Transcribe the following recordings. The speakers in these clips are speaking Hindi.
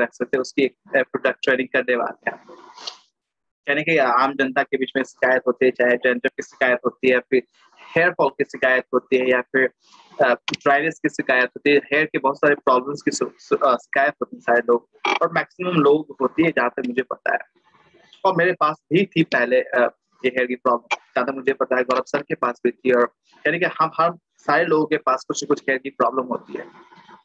रख सकते हैं, उसकी एक प्रोडक्ट ट्रेनिंग करने वाले हैं। यानी कि आम जनता के बीच में शिकायत होती है, चाहे डेंडर की शिकायत होती है, फिर हेयर फॉल की शिकायत होती है, या फिर ड्राइनेस की शिकायत होती है, हेयर के बहुत सारे प्रॉब्लम्स की शिकायत होती है सारे लोग, और मैक्सिमम लोग होती है जहाँ तक मुझे पता है। और मेरे पास भी थी पहले ये हेयर की प्रॉब्लम, जहाँ तक मुझे पता है गौरव सर के पास भी थी। और यानी कि हम हर सारे लोगों के पास कुछ न कुछ हेयर की प्रॉब्लम होती है,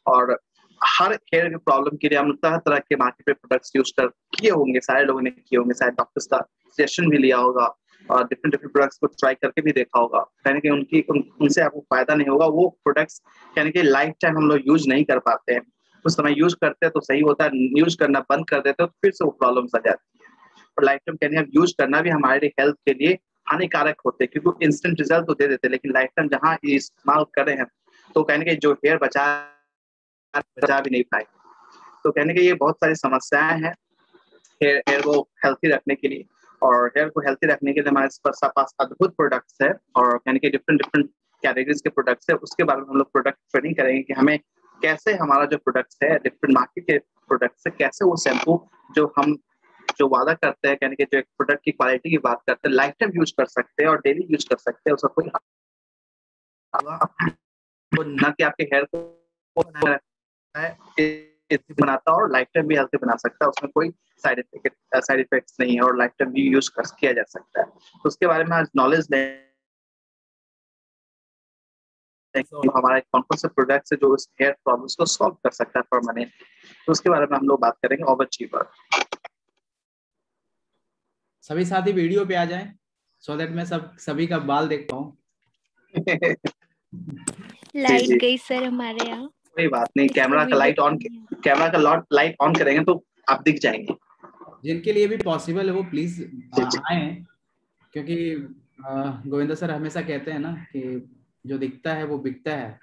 और हर हेयर की प्रॉब्लम के लिए हम तरह तरह के मार्केट में प्रोडक्ट्स यूज किए होंगे, सारे लोगों ने किए होंगे, शायद डॉक्टर्स का सजेशन भी लिया होगा और डिफरेंट डिफरेंट प्रोडक्ट्स को ट्राई करके भी देखा होगा। यानी कि उनसे आपको फायदा नहीं होगा, वो प्रोडक्ट्स यानी कि लाइफ टाइम हम लोग यूज नहीं कर पाते हैं। उस समय यूज करते हैं तो सही होता है, यूज करना बंद कर देते हैं तो फिर से वो प्रॉब्लम आ जाती है। और लाइफ टाइम कहने हम यूज करना भी हमारे लिए हेल्थ के लिए हानिकारक होते हैं, क्योंकि इंस्टेंट रिजल्ट तो दे देते हैं, लेकिन लाइफ टाइम जहाँ इस्तेमाल कर रहे हैं तो कहने के जो हेयर बचा भी नहीं पाए। तो कहने के ये बहुत सारी समस्याएं हैं हेयर को हेल्थी रखने के लिए। और हेयर को हेल्थी रखने के लिए हमारे पास अद्भुत प्रोडक्ट्स है, और कहने के डिफरेंट डिफरेंट कैटेगरीज के प्रोडक्ट्स है। उसके बारे में हम लोग प्रोडक्ट ट्रेनिंग करेंगे कि हमें कैसे हमारा जो प्रोडक्ट्स है, डिफरेंट मार्केट के प्रोडक्ट्स है, कैसे वो शैम्पू जो वादा करते हैं, कहने के जो एक प्रोडक्ट की क्वालिटी की बात करते हैं, लाइफ टाइम यूज कर सकते हैं और डेली यूज कर सकते हैं, उसका कोई तो न कि आपके हेयर को बनाता है और लाइफ टाइम भी हेल्थी बना सकता है, उसमें कोई साइड इफेक्ट्स नहीं है और लाइफ टाइम भी यूज किया जा सकता है। तो उसके बारे में आज नॉलेज लें हमारे कौन कौन से प्रोडक्ट्स है जो इस हेयर प्रॉब्लम्स को सॉल्व कर सकता है परमानेंट। तो उसके बारे में हम लोग बात करेंगे ओवरचीवर। सभी साथी वीडियो पे आ जाएं सो दैट मैं सभी का बाल देख पाऊं। लाइट गई सर हमारे यहाँ। कोई बात नहीं, कैमरा का लाइट ऑन करेंगे तो आप दिख जाएंगे। जिनके लिए भी पॉसिबल है वो प्लीज आए, क्योंकि गोविंदा सर हमेशा कहते हैं ना कि जो दिखता है वो बिकता है,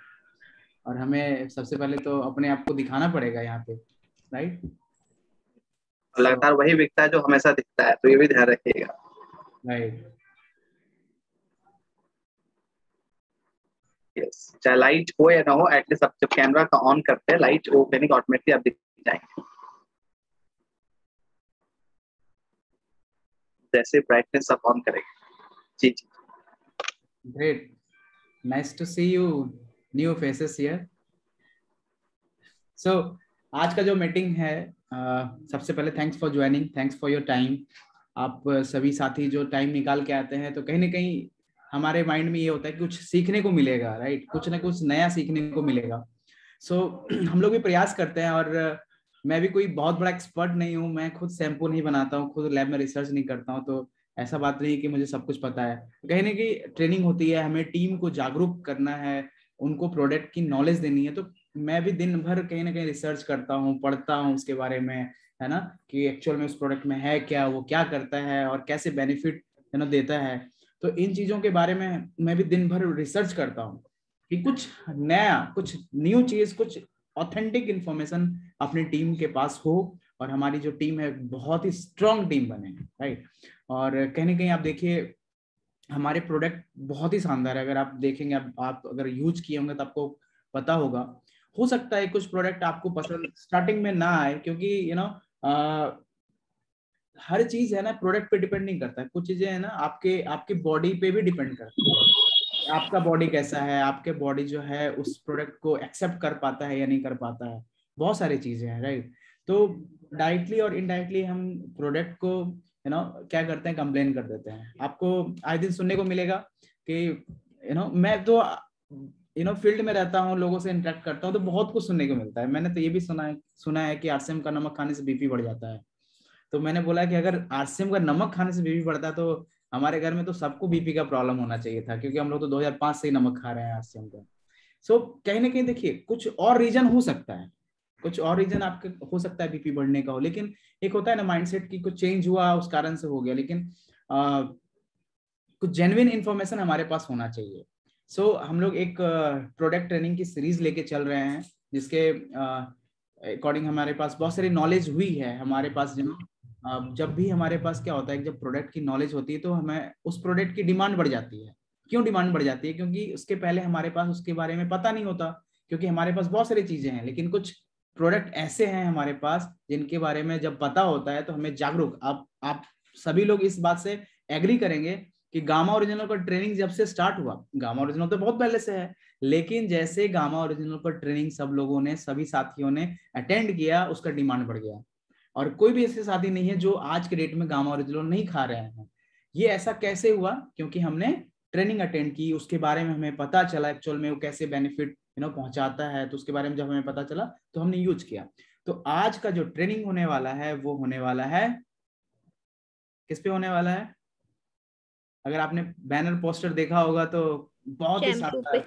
और हमें सबसे पहले तो अपने आप को दिखाना पड़ेगा यहाँ पे, राइट। लगातार वही बिकता है जो हमेशा दिखता है, तो ये भी ध्यान रखिएगा। राइट। यस, चाहे लाइट हो या ना हो, एटलीस्ट आप जब कैमरा का ऑन करते हैं लाइट वो ऑटोमेटिकली आप दिख जाएंगे। जैसे ब्राइटनेस आप ऑन करेंगे। जी जी, great, nice to see you new faces here. So आज का जो मीटिंग है, सबसे पहले thanks for joining, thanks for your time. आप सभी साथी जो टाइम निकाल के आते हैं तो कहीं ना कहीं हमारे माइंड में ये होता है कि कुछ सीखने को मिलेगा, राइट, कुछ ना कुछ नया सीखने को मिलेगा। सो हम लोग भी प्रयास करते हैं, और मैं भी कोई बहुत बड़ा एक्सपर्ट नहीं हूँ, मैं खुद शैम्पू नहीं बनाता हूँ, खुद लैब में रिसर्च नहीं करता हूँ, तो ऐसा बात नहीं कि मुझे सब कुछ पता है। कहीं ना कहीं ट्रेनिंग होती है, हमें टीम को जागरूक करना है, उनको प्रोडक्ट की नॉलेज देनी है, तो मैं भी दिन भर कहीं ना कहीं रिसर्च करता हूँ, पढ़ता हूँ उसके बारे में, है ना, कि एक्चुअल में उस प्रोडक्ट में है क्या, वो क्या करता है और कैसे बेनिफिट देता है। तो इन चीजों के बारे में मैं भी दिन भर रिसर्च करता हूँ कि कुछ नया, कुछ न्यू चीज, कुछ ऑथेंटिक इंफॉर्मेशन अपनी टीम के पास हो, और हमारी जो टीम है बहुत ही स्ट्रॉन्ग टीम बने, राइट। और कहीं ना कहीं आप देखिए हमारे प्रोडक्ट बहुत ही शानदार है, अगर आप देखेंगे, आप अगर यूज किए होंगे तो आपको पता होगा। हो सकता है कुछ प्रोडक्ट आपको पसंद स्टार्टिंग में ना आए, क्योंकि हर चीज है ना प्रोडक्ट पे डिपेंड नहीं करता है, कुछ चीजें है ना आपके बॉडी पे भी डिपेंड करती है, आपका बॉडी कैसा है, आपके बॉडी जो है उस प्रोडक्ट को एक्सेप्ट कर पाता है या नहीं कर पाता है, बहुत सारी चीजें हैं, राइट। तो डायरेक्टली और इनडायरेक्टली हम प्रोडक्ट को क्या करते हैं, कंप्लेन कर देते हैं। आपको आए दिन सुनने को मिलेगा कि मैं तो फील्ड में रहता हूँ, लोगों से इंटरेक्ट करता हूँ, तो बहुत कुछ सुनने को मिलता है। मैंने तो ये भी सुना है कि आरसीएम का नमक खाने से बीपी बढ़ जाता है। तो मैंने बोला कि अगर आरसीएम का नमक खाने से बीपी बढ़ता है तो हमारे घर में तो सबको बीपी का प्रॉब्लम होना चाहिए था, क्योंकि हम लोग तो 2005 से ही नमक खा रहे हैं आरसीएम का। सो कहीं ना कहीं देखिए कुछ और रीजन हो सकता है, कुछ और रीजन आपके हो सकता है बीपी बढ़ने का हो, लेकिन एक होता है ना माइंडसेट की कुछ चेंज हुआ उस कारण से हो गया, लेकिन कुछ जेन्युइन इंफॉर्मेशन हमारे पास होना चाहिए। सो हम लोग एक प्रोडक्ट ट्रेनिंग की सीरीज लेके चल रहे हैं, जिसके अकॉर्डिंग हमारे पास बहुत सारी नॉलेज हुई है हमारे पास। जब भी हमारे पास क्या होता है, जब प्रोडक्ट की नॉलेज होती है तो हमें उस प्रोडक्ट की डिमांड बढ़ जाती है। क्यों डिमांड बढ़ जाती है? क्योंकि उसके पहले हमारे पास उसके बारे में पता नहीं होता, क्योंकि हमारे पास बहुत सारी चीजें हैं लेकिन कुछ प्रोडक्ट ऐसे हैं हमारे पास जिनके बारे में जब पता होता है तो हमें जागरूक, आप सभी लोग इस बात से एग्री करेंगे कि गामा ओरिजिनल का ट्रेनिंग जब से स्टार्ट हुआ, गामा ओरिजिनल तो बहुत पहले से है, लेकिन जैसे गामा ओरिजिनल का ट्रेनिंग सब लोगों ने, सभी साथियों ने अटेंड किया, उसका डिमांड बढ़ गया। और कोई भी ऐसे साथी नहीं है जो आज के डेट में गामा ओरिजिनल नहीं खा रहे हैं। ये ऐसा कैसे हुआ? क्योंकि हमने ट्रेनिंग अटेंड की, उसके बारे में हमें पता चला एक्चुअल में वो कैसे बेनिफिट पहुंचाता है, तो उसके बारे में जब हमें पता चला तो हमने यूज किया। तो आज का जो ट्रेनिंग होने वाला है वो होने वाला है, किस पे होने वाला है? अगर आपने बैनर पोस्टर देखा होगा तो बहुत ही शानदार,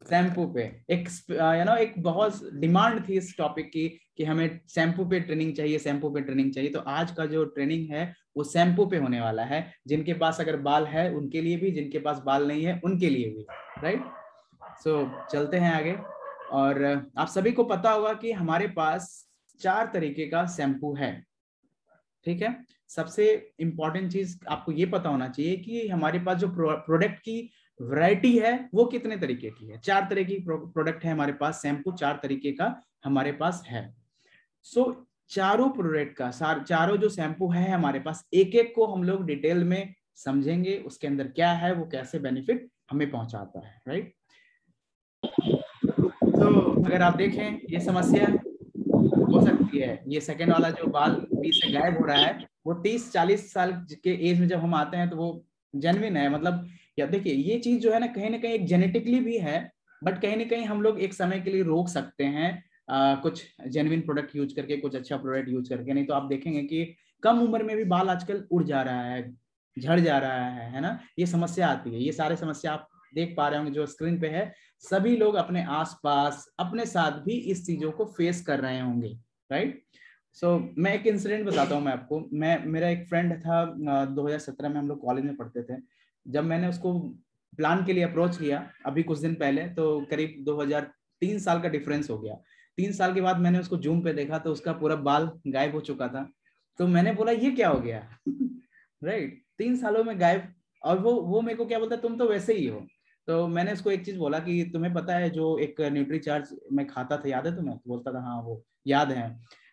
शैम्पू पे। एक बहुत डिमांड थी इस टॉपिक की कि हमें शैम्पू पे ट्रेनिंग चाहिए, शैम्पू पे ट्रेनिंग चाहिए। तो आज का जो ट्रेनिंग है वो शैम्पू पे होने वाला है। जिनके पास अगर बाल है उनके लिए भी, जिनके पास बाल नहीं है उनके लिए भी, राइट। सो चलते हैं आगे। और आप सभी को पता होगा कि हमारे पास 4 तरीके का शैम्पू है, ठीक है। सबसे इंपॉर्टेंट चीज आपको ये पता होना चाहिए कि हमारे पास जो प्रोडक्ट की वैरायटी है वो कितने तरीके की है। 4 तरह की प्रोडक्ट है हमारे पास, शैम्पू 4 तरीके का हमारे पास है। सो चारों प्रोडक्ट का, चारों जो शैम्पू है हमारे पास, एक एक को हम लोग डिटेल में समझेंगे, उसके अंदर क्या है, वो कैसे बेनिफिट हमें पहुंचाता है, राइट। तो अगर आप देखें, ये समस्या हो सकती है, ये सेकंड वाला जो बाल बीच से गायब हो रहा है, वो 30-40 साल के एज में जब हम आते हैं तो वो जेन्युइन है। मतलब या देखिए, ये चीज जो है ना कहीं एक जेनेटिकली भी है, बट कहीं ना कहीं हम लोग एक समय के लिए रोक सकते हैं कुछ जेन्युइन प्रोडक्ट यूज करके, कुछ अच्छा प्रोडक्ट यूज करके। नहीं तो आप देखेंगे कि कम उम्र में भी बाल आजकल उड़ जा रहा है, झड़ जा रहा है ना। ये समस्या आती है। ये सारे समस्या आप देख पा रहे होंगे जो स्क्रीन पे है, सभी लोग अपने आसपास अपने साथ भी इस चीजों को फेस कर रहे होंगे, राइट। सो मैं एक इंसिडेंट बताता हूँ मैं आपको। मेरा एक फ्रेंड था, 2017 में हम लोग कॉलेज में पढ़ते थे। जब मैंने उसको प्लान के लिए अप्रोच किया अभी कुछ दिन पहले, तो करीब 3 साल का डिफरेंस हो गया। 3 साल के बाद मैंने उसको जूम पे देखा तो उसका पूरा बाल गायब हो चुका था। तो मैंने बोला ये क्या हो गया राइट 3 सालों में गायब। और वो मेरे को क्या बोलता, तुम तो वैसे ही हो। तो मैंने उसको एक चीज बोला कि तुम्हें पता है जो एक न्यूट्री चार्ज मैं खाता था, याद है तुम्हें? तो बोलता था हाँ वो याद है।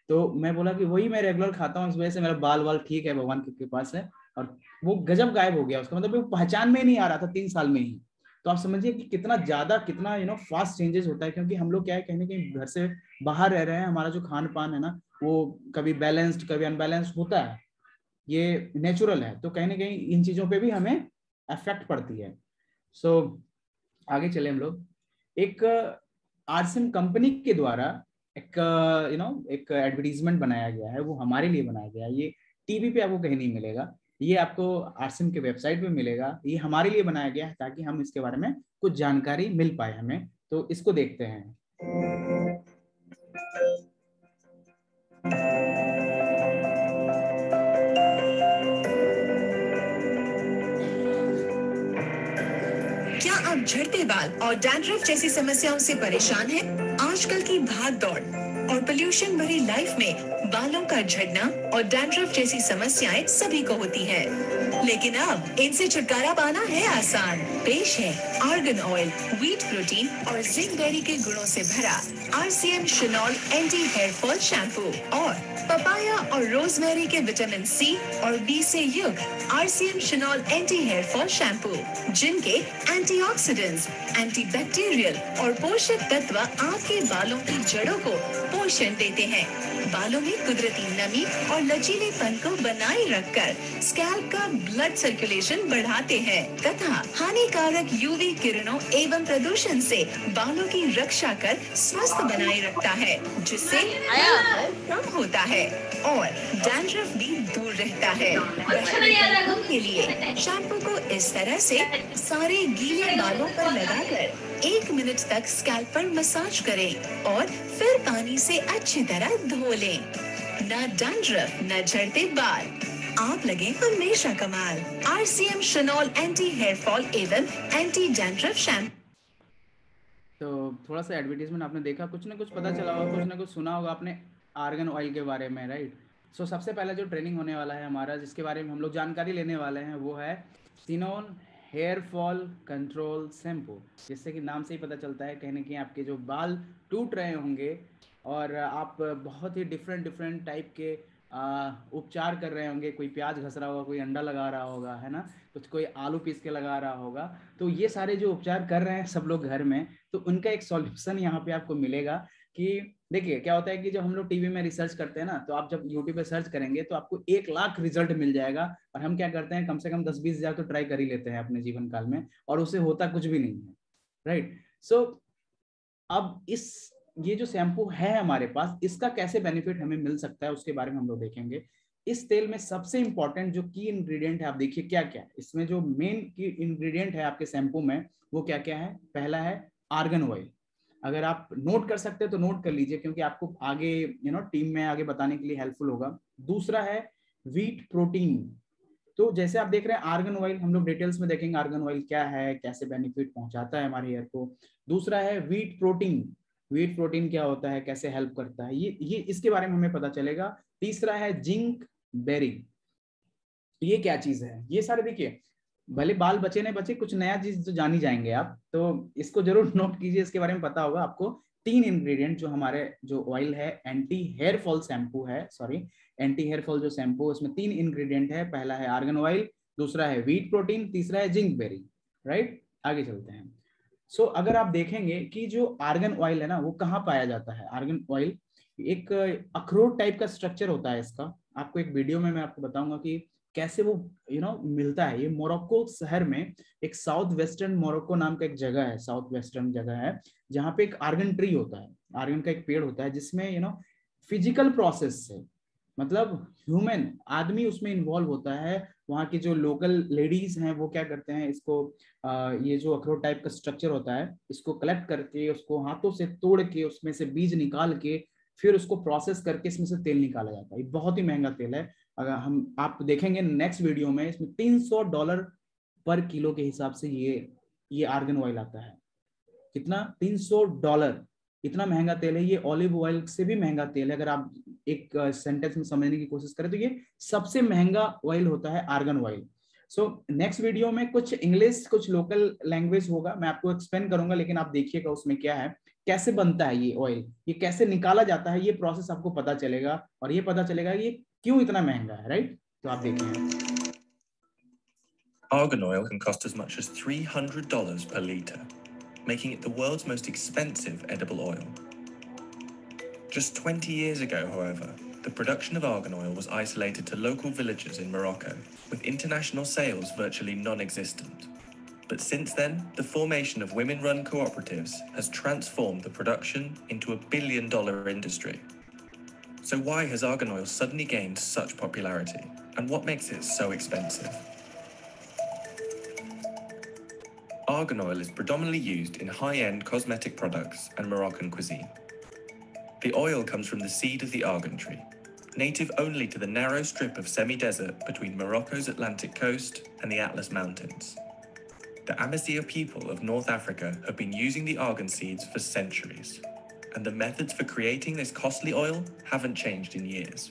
तो मैं बोला कि वही मैं रेगुलर खाता हूँ, इस वजह से मेरा बाल वाल ठीक है, भगवान के कृपा से। और वो गजब गायब हो गया उसका, मतलब वो पहचान में ही नहीं आ रहा था 3 साल में ही। तो आप समझिए कि कितना ज्यादा, कितना फास्ट चेंजेस होता है। क्योंकि हम लोग क्या है, कहीं ना कहीं घर से बाहर रह रहे हैं, हमारा जो खान पान है ना वो कभी बैलेंस्ड कभी अनबैलेंस्ड होता है, ये नेचुरल है। तो कहीं ना कहीं इन चीजों पे भी हमें अफेक्ट पड़ती है। सो आगे चले हम लोग। एक आरसीएम कंपनी के द्वारा एक एक एडवर्टीजमेंट बनाया गया है, वो हमारे लिए बनाया गया है। ये टीवी पे आपको कहीं नहीं मिलेगा, ये आपको आरसीएम के वेबसाइट पे मिलेगा। ये हमारे लिए बनाया गया है ताकि हम इसके बारे में कुछ जानकारी मिल पाए हमें। तो इसको देखते हैं। क्या आप झड़ते बाल और डैंड्रफ जैसी समस्याओं से परेशान हैं? आजकल की भाग दौड़ और पोल्यूशन भरी लाइफ में बालों का झड़ना और डैंड्रफ जैसी समस्याएं सभी को होती है, लेकिन अब इनसे छुटकारा पाना है आसान। पेश है आर्गन ऑयल, व्हीट प्रोटीन और जिंकबेरी के गुणों से भरा आरसीएम शिनॉल एंटी हेयर फॉल शैम्पू और पपाया और रोजमेरी के विटामिन सी और बी से युक्त आरसीएम शिनॉल एंटी हेयर फॉल शैम्पू, जिनके एंटीऑक्सीडेंट्स, एंटीबैक्टीरियल और पोषक तत्व आपके बालों की जड़ों को पोषण देते हैं। बालों में कुदरती नमी और लचीलेपन को बनाए रखकर स्कैल्प का ब्लड सर्कुलेशन बढ़ाते हैं तथा हानिकारक यूवी किरणों एवं प्रदूषण से बालों की रक्षा कर स्वस्थ बनाए रखता है, जिससे कम होता है और डैंड्रफ भी दूर रहता है। के लिए शैम्पू को इस तरह से सारे गीले बालों पर लगाकर 1 मिनट तक स्कैल्प पर मसाज करें और फिर पानी से अच्छी तरह धो लें। न डैंड्रफ न झड़ते बाल, आप लगे हमेशा कमाल। आरसीएम शिनॉल एंटी हेयर फॉल एवं एंटी डैंड्रफ शैम्पू। तो थोड़ा सा एडवर्टीजमेंट आपने देखा, कुछ ना कुछ पता चला होगा, कुछ ना कुछ सुना होगा आपने आर्गन ऑयल के बारे में, राइट। सो सबसे पहला जो ट्रेनिंग होने वाला है हमारा, जिसके बारे में हम लोग जानकारी लेने वाले हैं, वो है सिनोन हेयर फॉल कंट्रोल शैम्पू। जिससे कि नाम से ही पता चलता है, कहीं ना कहीं आपके जो बाल टूट रहे होंगे और आप बहुत ही डिफरेंट डिफरेंट टाइप के उपचार कर रहे होंगे, कोई प्याज घस रहा होगा, कोई अंडा लगा रहा होगा, है ना, कुछ कोई आलू पीस के लगा रहा होगा। तो ये सारे जो उपचार कर रहे हैं सब लोग घर में, तो उनका एक सॉल्यूशन यहाँ पे आपको मिलेगा। कि देखिए क्या होता है कि जब हम लोग टीवी में रिसर्च करते हैं ना, तो आप जब यूट्यूब पे सर्च करेंगे तो आपको 1 लाख रिजल्ट मिल जाएगा, और हम क्या करते हैं कम से कम 10-20 हजार तो ट्राई कर ही लेते हैं अपने जीवन काल में, और उससे होता कुछ भी नहीं है, राइट। सो अब ये जो शैम्पू है हमारे पास, इसका कैसे बेनिफिट हमें मिल सकता है उसके बारे में हम लोग देखेंगे। इस तेल में सबसे इंपॉर्टेंट जो की इंग्रेडिएंट है, आप देखिए क्या क्या है इसमें, जो मेन की इंग्रेडिएंट है आपके शैम्पू में, वो क्या क्या है। पहला है आर्गन ऑयल। अगर आप नोट कर सकते हैं तो नोट कर लीजिए, क्योंकि आपको आगे टीम में आगे बताने के लिए हेल्पफुल होगा। दूसरा है व्हीट प्रोटीन। तो जैसे आप देख रहे हैं आर्गन ऑयल, हम लोग डिटेल्स में देखेंगे आर्गन ऑयल क्या है, कैसे बेनिफिट पहुंचाता है हमारे हेयर को। दूसरा है व्हीट प्रोटीन। व्हीट प्रोटीन क्या होता है, कैसे हेल्प करता है, ये इसके बारे में हमें पता चलेगा। तीसरा है जिंक बेरी। ये क्या चीज है, ये सारे देखिए, भले बाल बचे नहीं बचे, कुछ नया चीज जो जानी जाएंगे आप, तो इसको जरूर नोट कीजिए, इसके बारे में पता होगा आपको। 3 इंग्रेडिएंट जो हमारे जो ऑयल है, एंटी हेयर फॉल शैम्पू है, सॉरी एंटी हेयर फॉल जो शैम्पू, उसमें 3 इंग्रेडिएंट है। पहला है आर्गन ऑयल, दूसरा है व्हीट प्रोटीन, तीसरा है जिंक बेरी, राइट। आगे चलते हैं। सो अगर आप देखेंगे कि जो आर्गन ऑयल है ना, वो कहाँ पाया जाता है। आर्गन ऑयल एक अखरोट टाइप का स्ट्रक्चर होता है इसका। आपको एक वीडियो में मैं आपको बताऊंगा कि कैसे वो मिलता है। ये मोरक्को शहर में एक साउथ वेस्टर्न मोरक्को नाम का एक जगह है, साउथ वेस्टर्न जगह है, जहाँ पे एक आर्गन ट्री होता है, आर्गन का एक पेड़ होता है, जिसमें फिजिकल प्रोसेस से, मतलब ह्यूमन आदमी उसमें इन्वॉल्व होता है। वहाँ की जो लोकल लेडीज हैं वो क्या करते हैं, इसको ये जो अखरोट टाइप का स्ट्रक्चर होता है, इसको कलेक्ट करके, उसको हाथों से तोड़ के, उसमें से बीज निकाल के, फिर उसको प्रोसेस करके इसमें से तेल निकाला जाता है। ये बहुत ही महंगा तेल है। अगर आप देखेंगे नेक्स्ट वीडियो में, इसमें $300 पर किलो के हिसाब से ये आर्गन ऑयल आता है। कितना? $300। इतना महंगा तेल है ये, ऑलिव ऑयल से भी महंगा तेल है। अगर आप एक सेंटेंस में समझने की कोशिश करें तो ये सबसे महंगा ऑयल होता है argan oil. So next video में कुछ इंग्लिश कुछ लोकल लैंग्वेज होगा, मैं आपको एक्सप्लेन करूंगा, लेकिन आप देखिएगा उसमें क्या है, कैसे बनता है ये ऑयल, ये कैसे निकाला जाता है, ये प्रोसेस आपको पता चलेगा, और ये पता चलेगा ये क्यों इतना महंगा है, राइट। तो आप देखिए, Argan oil can cost as much as $300 per litre, making it the world's most expensive edible oil. Just 20 years ago, however, the production of argan oil was isolated to local villages in Morocco, with international sales virtually non-existent. But since then, the formation of women-run cooperatives has transformed the production into a billion-dollar industry. So why has argan oil suddenly gained such popularity, and what makes it so expensive? Argan oil is predominantly used in high-end cosmetic products and Moroccan cuisine. The oil comes from the seed of the argan tree, native only to the narrow strip of semi-desert between Morocco's Atlantic coast and the Atlas Mountains. The Amazigh people of North Africa have been using the argan seeds for centuries, and the methods for creating this costly oil haven't changed in years.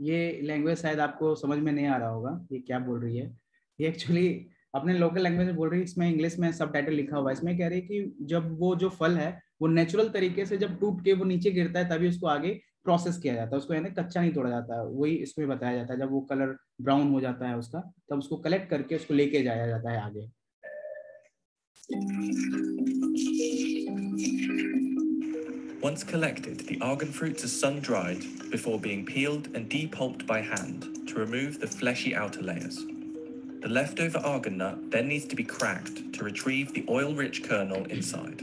ये लैंग्वेज शायद आपको समझ में नहीं आ रहा होगा ये क्या बोल रही है। ये एक्चुअली अपने लोकल लैंग्वेज में बोल रही है, इसमें इंग्लिश में सब टाइटल लिखा हुआ है। इसमें कह रही है कि जब वो जो फल है वो नेचुरल तरीके से जब टूट के वो नीचे गिरता है, तभी उसको आगे प्रोसेस किया जाता है, उसको यानी कच्चा नहीं तोड़ा जाता है। वही इसमें बताया जाता है, जब वो कलर ब्राउन हो जाता है उसका, तब उसको कलेक्ट करके उसको लेके जाया जाता है आगे। Once collected, the argan fruits are sun-dried before being peeled and depulped by hand to remove the fleshy outer layers. The leftover argan nut then needs to be cracked to retrieve the oil-rich kernel inside.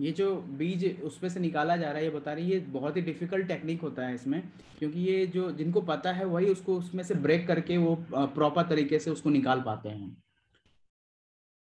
ये जो बीज उसमें से निकाला जा रहा है, ये बता रही है, ये बहुत ही डिफिकल्ट टेक्निक होता है इसमें, क्योंकि ये जो जिनको पता है वही उसको उसमें से ब्रेक करके वो प्रॉपर तरीके से उसको निकाल पाते हैं।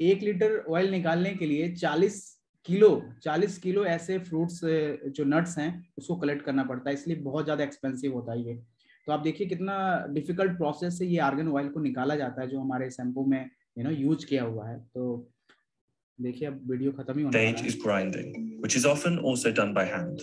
1 लीटर ऑयल निकालने के लिए 40 किलो ऐसे फ्रूट्स जो नट्स हैं उसको कलेक्ट करना पड़ता है, इसलिए बहुत ज्यादा एक्सपेंसिव होता है ये। तो आप देखिए कितना डिफिकल्ट प्रोसेस से ये आर्गन ऑयल को निकाला जाता है जो हमारे शैम्पू में यूज किया हुआ है। तो देखिए अब वीडियो खत्म ही होने वाला है। Stage is grinding, which is often also done by hand.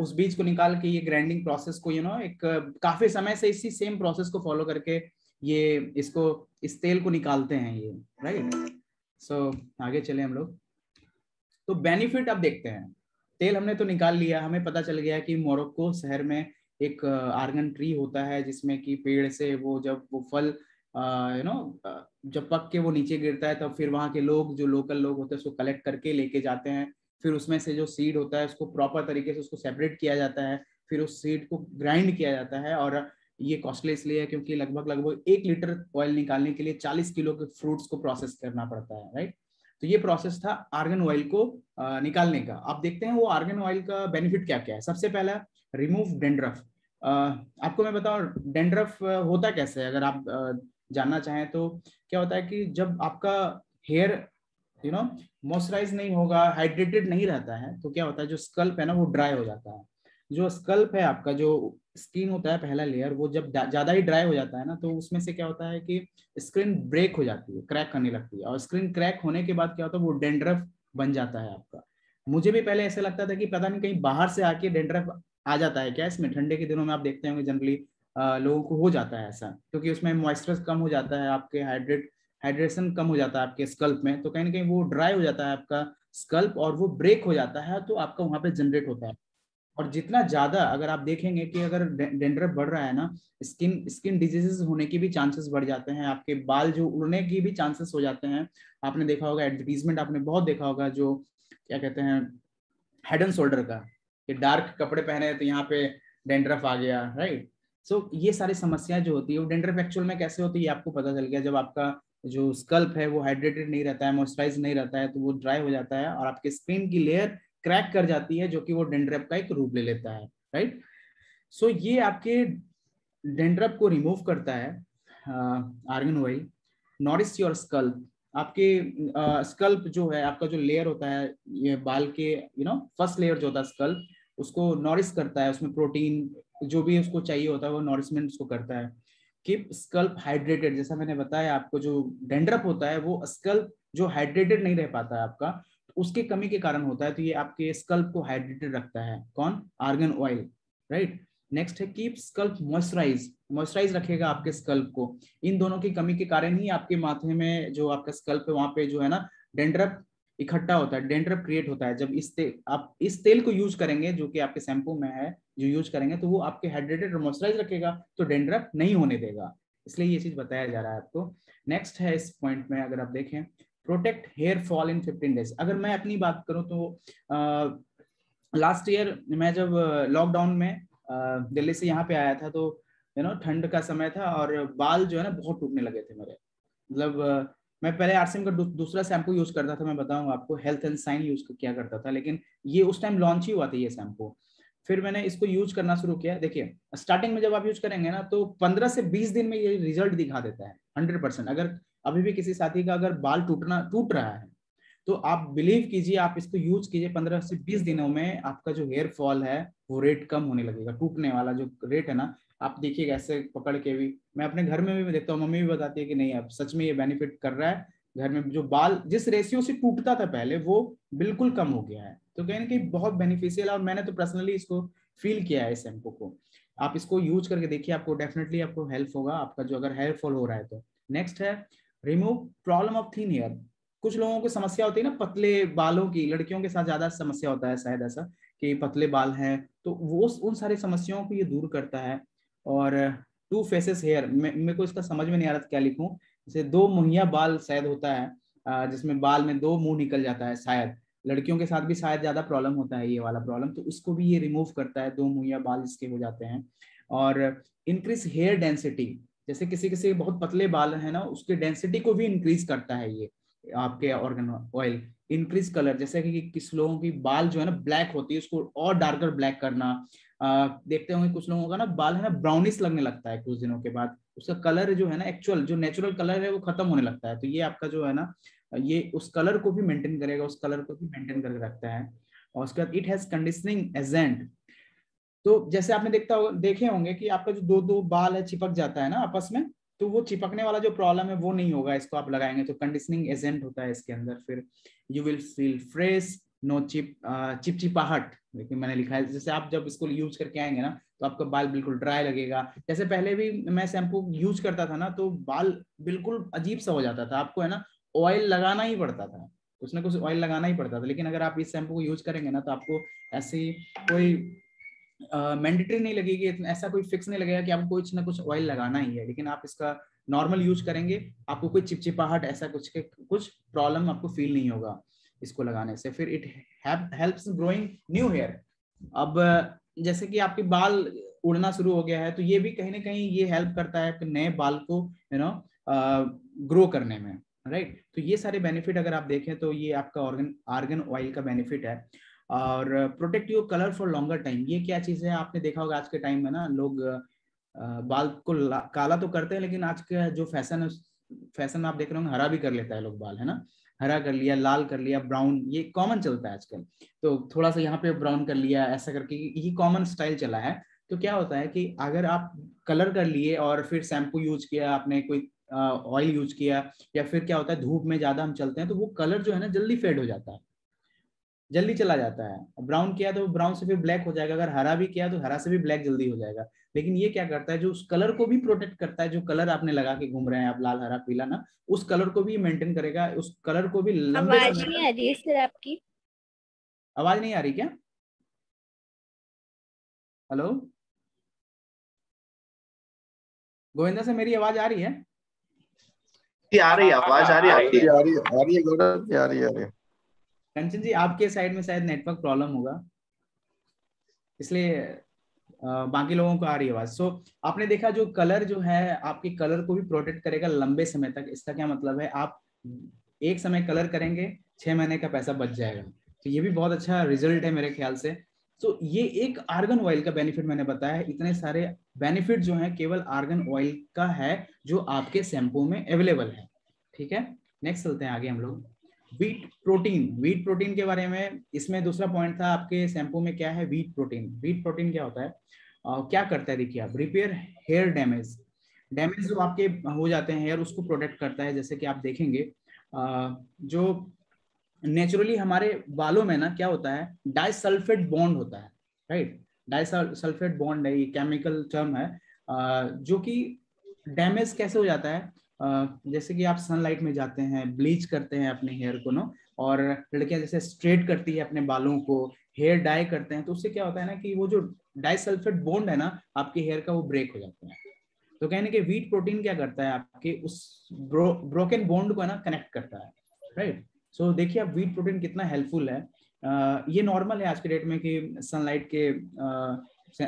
उस बीज को निकाल के ये ग्राइंडिंग प्रोसेस को एक काफी समय से इसी सेम प्रोसेस को फॉलो करके ये इसको इस तेल को निकालते हैं ये, राइट। सो आगे चले हम लोग। तो बेनिफिट अब देखते हैं। तेल हमने तो निकाल लिया, हमें पता चल गया कि मोरक्को शहर में एक आर्गन ट्री होता है जिसमें कि पेड़ से वो जब वो फल जब पक के वो नीचे गिरता है तब फिर वहाँ के लोग जो लोकल लोग होते हैं उसको कलेक्ट करके लेके जाते हैं। फिर उसमें से जो सीड होता है उसको प्रॉपर तरीके से उसको सेपरेट किया जाता है, फिर उस सीड को ग्राइंड किया जाता है। और ये कॉस्टली इसलिए है क्योंकि लगभग 1 लीटर ऑयल निकालने के लिए 40 किलो के फ्रूट्स को प्रोसेस करना पड़ता है, राइट। तो ये प्रोसेस था आर्गन ऑयल को निकालने का। अब देखते हैं वो आर्गन ऑयल का बेनिफिट क्या क्या है। सबसे पहला रिमूव डेंड्रफ। आपको मैं बताऊं डेंड्रफ होता कैसे है, अगर आप जानना चाहें तो क्या होता है कि जब आपका हेयर मॉइस्चराइज नहीं होगा, हाइड्रेटेड नहीं रहता है, तो क्या होता है जो स्कल्प है ना वो ड्राई हो जाता है। जो स्कल्प है आपका जो स्किन होता है पहला लेयर, वो जब ज्यादा ही ड्राई हो जाता है ना तो उसमें से क्या होता है कि स्किन ब्रेक हो जाती है, क्रैक करने लगती है। और स्किन क्रैक होने के बाद क्या होता है वो डेंड्रफ बन जाता है आपका। मुझे भी पहले ऐसा लगता था कि पता नहीं कहीं बाहर से आके डेंड्रफ आ जाता है क्या इसमें। ठंडे के दिनों में आप देखते होंगे जनरली लोगों को हो जाता है ऐसा, क्योंकि उसमें मॉइस्चर कम हो जाता है, आपके हाइड्रेशन कम हो जाता है आपके स्कल्प में, तो कहीं ना कहीं वो ड्राई हो जाता है आपका स्कल्प और वो ब्रेक हो जाता है, तो आपका वहां पे जनरेट होता है। और जितना ज्यादा अगर आप देखेंगे कि अगर डेंड्रफ बढ़ रहा है ना, स्किन डिजीजेस होने की भी चांसेस बढ़ जाते हैं, आपके बाल जो उड़ने की भी चांसेस हो जाते हैं। आपने देखा होगा एडवर्टीजमेंट, आपने बहुत देखा होगा जो क्या कहते हैं हेड एंड शोल्डर का, ये डार्क कपड़े पहने तो यहाँ पे डेंड्रफ आ गया, राइट। सो ये सारी समस्याएं जो होती है वो डेंड्रफ एक्चुअल में कैसे होती है आपको पता चल गया। जब आपका जो स्कल्प है वो हाइड्रेटेड नहीं रहता है, मॉइस्चराइज नहीं रहता है, तो वो ड्राई हो जाता है और आपके स्किन की लेयर क्रैक कर जाती है, जो कि वो डेंड्रफ का एक रूप ले लेता है, राइट। सो ये आपके डेंड्रफ को रिमूव करता है argan oil. Nourish your scalp. आपके स्कल्प जो है आपका जो लेयर होता है ये बाल के फर्स्ट लेयर जो होता है स्कल्प, उसको नॉरिश करता है, उसमें प्रोटीन जो भी उसको चाहिए होता है वो नॉरिशमेंट उसको करता है। Keep scalp hydrated. जैसा मैंने बताया आपको जो डेंड्रफ होता है वो स्कल्प जो हाइड्रेटेड नहीं रह पाता है आपका, तो उसके कमी के कारण होता है, तो ये आपके स्कल्प को हाइड्रेटेड रखता है। कौन? Argan oil, right. नेक्स्ट है कीप स्कल्प मॉइस्चराइज रखेगा आपके स्कल्प को। इन दोनों की कमी के कारण ही आपके माथे में जो आपका स्कल्प है वहां पे जो है ना डेंड्रफ इकट्ठा होता है, डेंड्रफ क्रिएट होता है। जब आप इस तेल को यूज करेंगे जो कि आपके शैम्पू में है जो यूज करेंगे, तो वो आपके हाइड्रेटेड और मॉइस्चराइज रखेगा, तो डेंड्रफ नहीं होने देगा, इसलिए ये चीज बताया जा रहा है आपको। नेक्स्ट है इस पॉइंट में अगर आप देखें protect hair fall in 15 days. अगर मैं अपनी बात करूं तो लास्ट ईयर मैं जब लॉकडाउन में दिल्ली से यहाँ पे आया था तो ठंड का समय था और बाल जो है ना बहुत टूटने लगे थे मेरे। मतलब मैं पहले आरसीएम का दूसरा शैम्पू यूज करता था, मैं बताऊंगा आपको, हेल्थ एंड साइन यूज किया करता था, लेकिन ये उस टाइम लॉन्च ही हुआ था ये शैम्पू। फिर मैंने इसको यूज करना शुरू किया। देखिए स्टार्टिंग में जब आप यूज करेंगे ना तो 15 से 20 दिन में ये रिजल्ट दिखा देता है 100%। अगर अभी भी किसी साथी का अगर बाल टूट रहा है तो आप बिलीव कीजिए, आप इसको यूज कीजिए, 15 से 20 दिनों में आपका जो हेयर फॉल है वो रेट कम होने लगेगा। टूटने वाला जो रेट है ना, आप देखिएगा ऐसे पकड़ के भी, मैं अपने घर में भी देखता हूँ, मम्मी भी बताती है कि नहीं अब सच में ये बेनिफिट कर रहा है, घर में जो बाल जिस रेशियो से टूटता था पहले वो बिल्कुल कम हो गया है। तो कहीं ना कहीं बहुत बेनिफिशियल है और मैंने तो पर्सनली इसको फील किया है इस शैम्पू को। आप इसको यूज करके देखिए, आपको डेफिनेटली आपको हेल्प होगा आपका जो अगर हेयर फॉल हो रहा है तो। नेक्स्ट है remove problem of thin hair. कुछ लोगों को समस्या होती है ना पतले बालों की, लड़कियों के साथ ज्यादा समस्या होता है शायद ऐसा कि पतले बाल हैं, तो वो उन सारी समस्याओं को ये दूर करता है। और टू फेसेस हेयर, मेरे को इसका समझ में नहीं आ रहा क्या लिखूं, जैसे दो मुहैया बाल शायद होता है, जिसमें बाल में दो मुंह निकल जाता है, शायद लड़कियों के साथ भी शायद ज्यादा प्रॉब्लम होता है ये वाला प्रॉब्लम, तो उसको भी ये रिमूव करता है, दो मुहैया बाल जिसके हो जाते हैं। और इंक्रीज हेयर डेंसिटी, जैसे किसी किसी बहुत पतले बाल है ना, उसके डेंसिटी को भी इंक्रीज करता है ये आपके ऑर्गन ऑयल। इंक्रीज कलर, जैसे कि किस लोगों की बाल जो है ना ब्लैक होती है उसको और डार्कर ब्लैक करना। देखते होंगे कुछ लोगों का ना बाल है ना ब्राउनिश लगने लगता है कुछ दिनों के बाद, उसका कलर जो है ना एक्चुअल जो नेचुरल कलर है वो खत्म होने लगता है। तो ये आपका जो है ना ये उस कलर को भी मेंटेन करेगा, उस कलर को भी मेंटेन करके रखता है। और उसके बाद इट हैज कंडीशनिंग एजेंट। तो जैसे आपने देखे होंगे कि आपका जो दो दो बाल है चिपक जाता है ना आपस में, तो वो चिपकने वाला जो प्रॉब्लम है वो नहीं होगा इसको आप लगाएंगे तो। कंडीशनिंग एजेंट होता है इसके अंदर। फिर you will feel fresh, no चिपचिपाहट, लेकिन मैंने लिखा है जैसे आप जब इसको यूज करके आएंगे ना तो आपका बाल बिल्कुल ड्राई लगेगा। जैसे पहले भी मैं शैम्पू यूज करता था ना तो बाल बिल्कुल अजीब सा हो जाता था, आपको है ना ऑयल लगाना ही पड़ता था, कुछ ना कुछ ऑयल लगाना ही पड़ता था। लेकिन अगर आप इस शैम्पू को यूज करेंगे ना तो आपको ऐसी कोई मैंडेटरी नहीं लगेगी, ऐसा कोई फिक्स नहीं लगेगा कि आपको कुछ ना कुछ ऑयल लगाना ही है। लेकिन आप इसका नॉर्मल यूज करेंगे आपको कोई चिपचिपाहट ऐसा कुछ प्रॉब्लम आपको फील नहीं होगा इसको लगाने से। फिर it helps growing new hair. अब जैसे कि आपके बाल उड़ना शुरू हो गया है तो ये भी कहीं ना कहीं ये हेल्प करता है कि नए बाल को ग्रो करने में, राइट। तो ये सारे बेनिफिट अगर आप देखें तो ये आपका आर्गन ऑयल का बेनिफिट है। और protect your colour for longer time, ये क्या चीज है आपने देखा होगा आज के टाइम में ना लोग बाल को काला तो करते हैं, लेकिन आज का जो फैशन आप देख रहे होंगे हरा भी कर लेता है लोग बाल, है ना, हरा कर लिया, लाल कर लिया, ब्राउन, ये कॉमन चलता है आजकल। तो थोड़ा सा यहाँ पे ब्राउन कर लिया ऐसा करके, ये कॉमन स्टाइल चला है। तो क्या होता है कि अगर आप कलर कर लिए और फिर शैम्पू यूज किया, आपने कोई ऑयल यूज किया, या फिर क्या होता है धूप में ज्यादा हम चलते हैं तो वो कलर जो है ना जल्दी फेड हो जाता है, जल्दी चला जाता है। ब्राउन किया तो ब्राउन से फिर ब्लैक हो जाएगा, अगर हरा भी किया तो हरा से भी ब्लैक जल्दी हो जाएगा। लेकिन ये क्या करता है जो उस कलर को भी प्रोटेक्ट करता है, जो कलर आपने लगा के घूम रहे हैं आप लाल हरा पीला ना, उस कलर को भी मेंटेन करेगा, उस कलर को भी लंबे आवाज नहीं आ रही है सर आपकी। आवाज नहीं आ रही क्या? हेलो गोविंदा से मेरी आवाज आ रही है? आ रही है, आवाज आ रही है आपकी? आ रही है गौरव जी, आ रही है। कंचन जी आपके साइड में शायद नेटवर्क प्रॉब्लम होगा, इसलिए बाकी लोगों को आ रही है आवाज। सो आपने देखा जो कलर जो है आपके कलर को भी प्रोटेक्ट करेगा लंबे समय तक। इसका क्या मतलब है, आप एक समय कलर करेंगे 6 महीने का पैसा बच जाएगा। तो ये भी बहुत अच्छा रिजल्ट है मेरे ख्याल से। तो ये एक आर्गन ऑयल का बेनिफिट मैंने बताया है। इतने सारे बेनिफिट जो है केवल आर्गन ऑयल का है जो आपके शैम्पू में अवेलेबल है, ठीक है। नेक्स्ट चलते हैं आगे हम लोग। व्हीट प्रोटीन, व्हीट प्रोटीन के बारे में इसमें दूसरा पॉइंट था आपके शैम्पू में क्या है, व्हीट प्रोटीन। व्हीट प्रोटीन क्या होता है, क्या करता है देखिए आप, रिपेयर हेयर डैमेज जो आपके हो जाते हैं हेयर, उसको प्रोटेक्ट करता है। जैसे कि आप देखेंगे जो नेचुरली हमारे बालों में ना क्या होता है, डाइसल्फेट बॉन्ड होता है, राइट। डाइसल्फेट बॉन्ड है, ये केमिकल टर्म है, जो कि डैमेज कैसे हो जाता है, जैसे कि आप सनलाइट में जाते हैं, ब्लीच करते हैं अपने हेयर को ना, और लड़कियां जैसे स्ट्रेट करती है अपने बालों को, हेयर डाई करते हैं, तो उससे क्या होता है ना कि वो जो डाइसल्फेट बॉन्ड है ना आपके हेयर का वो ब्रेक हो जाता है। तो कहने के व्हीट प्रोटीन क्या करता है, आपके उस ब्रोकन बॉन्ड को ना कनेक्ट करता है, राइट। सो देखिए आप व्हीट प्रोटीन कितना हेल्पफुल है। ये नॉर्मल है आज के डेट में कि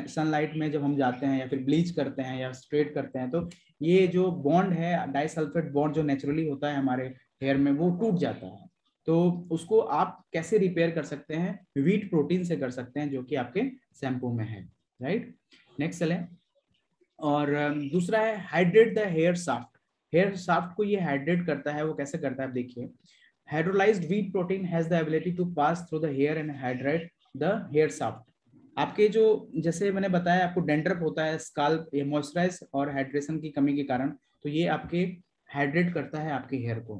सनलाइट में जब हम जाते हैं या फिर ब्लीच करते हैं या स्ट्रेट करते हैं तो ये जो बॉन्ड है डाइसल्फेट बॉन्ड जो नेचुरली होता है हमारे हेयर में वो टूट जाता है। तो उसको आप कैसे रिपेयर कर सकते हैं, व्हीट प्रोटीन से कर सकते हैं जो कि आपके शैम्पू में है, राइट। नेक्स्ट चलें। और दूसरा है hydrate the hair shaft. Hair shaft को ये हाइड्रेट करता है, वो कैसे करता है आप देखिए। Hydrolysed wheat protein has the ability to pass through the hair and hydrate the hair shaft. आपके जो जैसे मैंने बताया आपको डेंड्रफ होता है स्काल्प, मॉइस्चराइज और हाइड्रेशन की कमी के कारण, तो ये आपके हाइड्रेट करता है आपके हेयर को।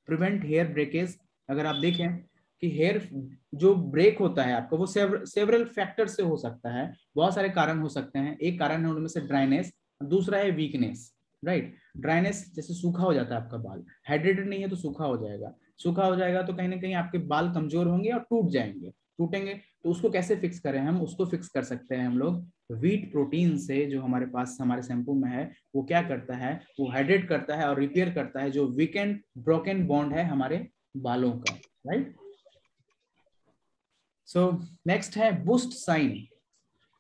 Prevent hair breakage. अगर आप देखें कि हेयर जो ब्रेक होता है आपका वो सेवरल फैक्टर से हो सकता है, बहुत सारे कारण हो सकते हैं। एक कारण है उनमें से ड्राइनेस, दूसरा है वीकनेस, राइट। ड्राइनेस जैसे सूखा हो जाता है आपका बाल, हाइड्रेटेड नहीं है तो सूखा हो जाएगा, सूखा हो जाएगा तो कहीं ना कहीं आपके बाल कमजोर होंगे और टूट जाएंगे, टूटेंगे। तो उसको कैसे फिक्स करें हम? उसको फिक्स कर सकते हैं हम लोग व्हीट प्रोटीन से, जो हमारे पास हमारे शैम्पू में है। वो क्या करता है, वो हाइड्रेट करता है और रिपेयर करता है जो वीकेंड ब्रोकन बॉन्ड है हमारे बालों का, राइट। सो नेक्स्ट है बूस्ट साइन।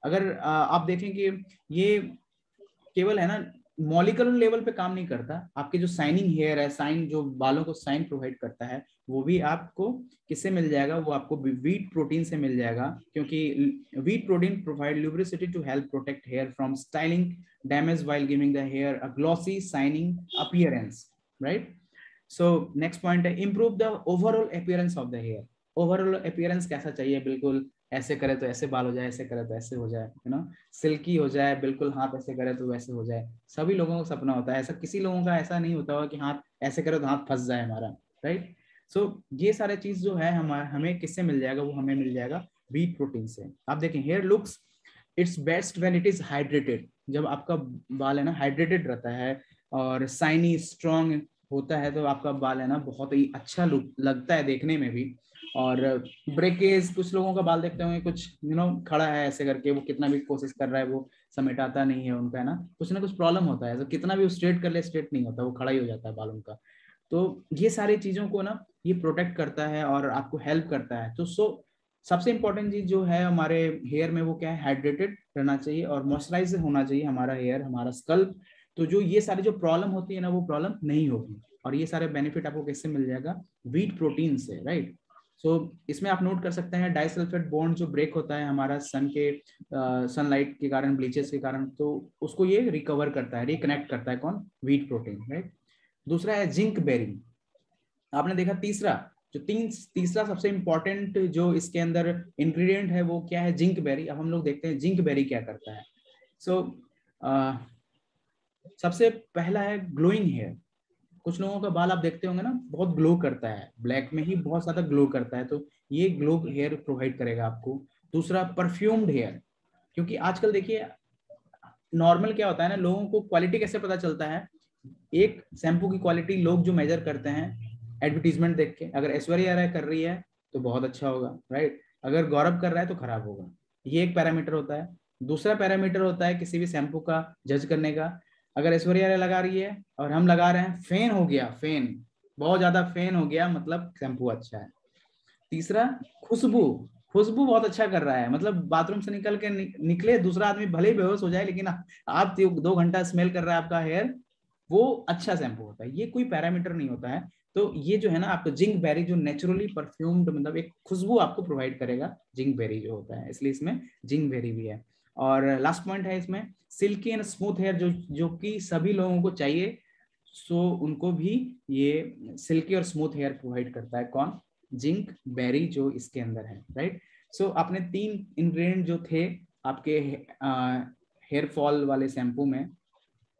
अगर आप देखें कि ये केवल है ना मॉलिक्यूलर लेवल पे काम नहीं करता, आपके जो साइनिंग हेयर है, साइन जो बालों को साइन प्रोवाइड करता है, वो भी आपको किससे मिल जाएगा? वो आपको व्हीट प्रोटीन से मिल जाएगा, क्योंकि wheat protein provide lubricity to help protect hair from styling damage while giving the hair a glossy shining appearance, right. So next point है improve the overall appearance of the hair. Overall appearance कैसा चाहिए? बिल्कुल ऐसे करे तो ऐसे बाल हो जाए, ऐसे करे तो ऐसे हो जाए, यू नो, सिल्की हो जाए, बिल्कुल हाथ ऐसे करे तो वैसे हो जाए। सभी लोगों का सपना होता है ऐसा, किसी लोगों का ऐसा नहीं होता होगा कि हाथ ऐसे करे तो हाथ फंस जाए हमारा, राइट। सो ये सारे चीज जो है हमें किससे मिल जाएगा? वो हमें मिल जाएगा व्हीट प्रोटीन से। आप देखें hair looks its best when it is hydrated. जब आपका बाल है ना हाइड्रेटेड रहता है और शाइनी स्ट्रॉन्ग होता है तो आपका बाल है ना बहुत ही अच्छा लुक लगता है देखने में भी। और ब्रेकेज, कुछ लोगों का बाल देखते होंगे कुछ खड़ा है ऐसे करके, वो कितना भी कोशिश कर रहा है वो समेटाता नहीं है उनका, है ना कुछ प्रॉब्लम होता है, तो कितना भी स्ट्रेट कर ले स्ट्रेट नहीं होता, वो खड़ा ही हो जाता है बाल उनका। तो ये सारी चीजों को ना ये प्रोटेक्ट करता है और आपको हेल्प करता है। तो सबसे इंपॉर्टेंट चीज जो है हमारे हेयर में वो क्या है? हाइड्रेटेड रहना चाहिए और मॉइस्चराइज होना चाहिए हमारा हेयर, हमारा स्कल्प। तो जो ये सारी जो प्रॉब्लम होती है ना वो प्रॉब्लम नहीं होगी। और ये सारे बेनिफिट आपको किससे मिल जाएगा? व्हीट प्रोटीन से, राइट। सो इसमें आप नोट कर सकते हैं डाइसल्फाइड बॉन्ड जो ब्रेक होता है हमारा सनलाइट के कारण, ब्लीचेस के कारण, तो उसको ये रिकवर करता है, रिकनेक्ट करता है। कौन? Wheat protein, right. दूसरा है जिंक बेरी। आपने देखा तीसरा सबसे इंपॉर्टेंट जो इसके अंदर इंग्रेडिएंट है वो क्या है? Zinc berry. अब हम लोग देखते हैं जिंक बेरी क्या करता है। सबसे पहला है ग्लोइंग हेयर। कुछ लोगों का बाल आप देखते होंगे ना बहुत ग्लो करता है, ब्लैक में ही बहुत ज्यादा ग्लो करता है, तो ये ग्लो हेयर प्रोवाइड करेगा आपको। दूसरा परफ्यूम्ड हेयर, क्योंकि आजकल देखिए नॉर्मल क्या होता है ना, लोगों को क्वालिटी कैसे पता चलता है? एक शैम्पू की क्वालिटी लोग जो मेजर करते हैं एडवर्टीजमेंट देख के, अगर ऐश्वर्या राय कर रही है तो बहुत अच्छा होगा, राइट। अगर गौरव कर रहा है तो खराब होगा, ये एक पैरामीटर होता है। दूसरा पैरामीटर होता है किसी भी शैम्पू का जज करने का, अगर ऐश्वर्या राय लगा रही है और हम लगा रहे हैं, फैन हो गया, फैन बहुत ज्यादा फैन हो गया, मतलब शैम्पू अच्छा है। तीसरा खुशबू बहुत अच्छा कर रहा है, मतलब बाथरूम से निकल के निकले दूसरा आदमी भले ही बेहोश हो जाए लेकिन आप 2 घंटा स्मेल कर रहा है आपका हेयर, वो अच्छा शैम्पू होता है। ये कोई पैरामीटर नहीं होता है। तो ये जो है ना आपका जिंक बेरी जो नेचुरली परफ्यूम्ड, मतलब एक खुशबू आपको प्रोवाइड करेगा जिंक बेरी जो होता है, इसलिए इसमें जिंक बेरी भी है। और लास्ट पॉइंट है इसमें सिल्की एंड स्मूथ हेयर, जो कि सभी लोगों को चाहिए, सो उनको भी ये सिल्की और स्मूथ हेयर प्रोवाइड करता है। कौन? जिंक बेरी जो इसके अंदर है, राइट। सो आपने 3 इंग्रेडिएंट जो थे आपके हेयर फॉल वाले शैम्पू में,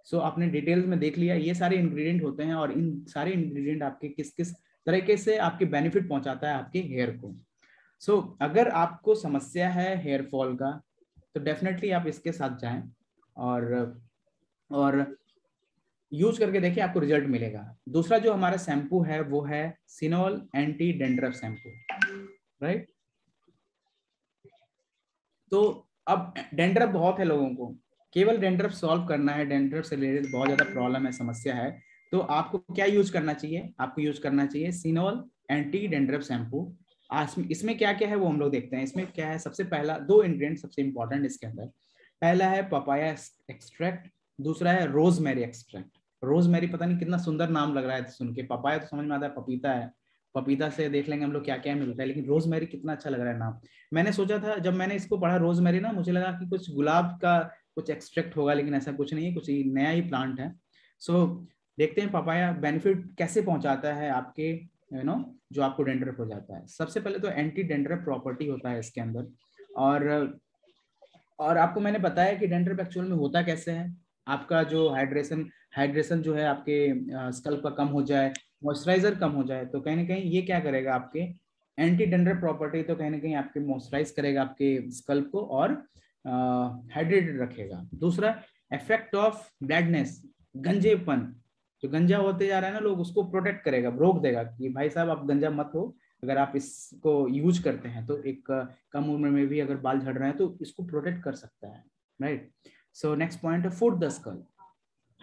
सो आपने डिटेल्स में देख लिया ये सारे इंग्रेडिएंट होते हैं, और इन सारे इंग्रेडिएंट आपके किस किस तरीके से आपके बेनिफिट पहुंचाता है आपके हेयर को। सो अगर आपको समस्या है हेयर फॉल का तो डेफिनेटली आप इसके साथ जाएं और यूज करके देखिए, आपको रिजल्ट मिलेगा। दूसरा जो हमारा शैम्पू है वो है सिनोल एंटी डेंड्रफ शैम्पू, राइट। तो अब डेंड्रफ बहुत है लोगों को, केवल डेंड्रफ सॉल्व करना है, डेंड्रफ से रिलेटेड बहुत ज्यादा प्रॉब्लम है, समस्या है, तो आपको क्या यूज करना चाहिए? आपको यूज करना चाहिए सिनोल एंटी डेंड्रफ शैम्पू। इसमें क्या क्या है वो हम लोग देखते हैं। इसमें क्या है? सबसे पहला 2 इंग्रेडिएंट सबसे इंपॉर्टेंट इसके अंदर, पहला है पपाया एक्सट्रैक्ट, दूसरा है रोजमेरी एक्सट्रैक्ट। रोजमेरी पता नहीं कितना सुंदर नाम लग रहा है सुन के, पपाया तो समझ में आता है पपीता है, पपीता से देख लेंगे हम लोग क्या क्या मिलता है, लेकिन रोजमेरी कितना अच्छा लग रहा है नाम। मैंने सोचा था जब मैंने इसको पढ़ा रोजमेरी ना, मुझे लगा कि कुछ गुलाब का कुछ एक्सट्रैक्ट होगा, लेकिन ऐसा कुछ नहीं है, कुछ नया ही प्लांट है। सो देखते हैं पपाया बेनिफिट कैसे पहुंचाता है आपके जो आपको डेंड्रफ हो जाता है। सबसे पहले तो एंटी डेंड्रफ प्रॉपर्टी होता है इसके अंदर, और आपको मैंने बताया कि डेंड्रफ एक्चुअल में होता कैसे है। आपका जो हाइड्रेशन जो है आपके स्कल्प का कम हो जाए, मॉइस्चराइजर कम हो जाए तो कहीं ना कहीं ये क्या करेगा, आपके एंटी डैंड्रफ प्रॉपर्टी तो कहीं ना कहीं आपके मॉइस्चराइज करेगा आपके स्कल्प को और हाइड्रेटेड रखेगा। दूसरा, इफेक्ट ऑफ ब्लैडनेस, गंजेपन, जो गंजा होते जा रहा है ना लोग, उसको प्रोटेक्ट करेगा, रोक देगा कि भाई साहब आप गंजा मत हो। अगर आप इसको यूज करते हैं तो एक कम उम्र में भी अगर बाल झड़ रहे हैं तो इसको प्रोटेक्ट कर सकता है, राइट। सो नेक्स्ट पॉइंट है फूड द स्कल्प।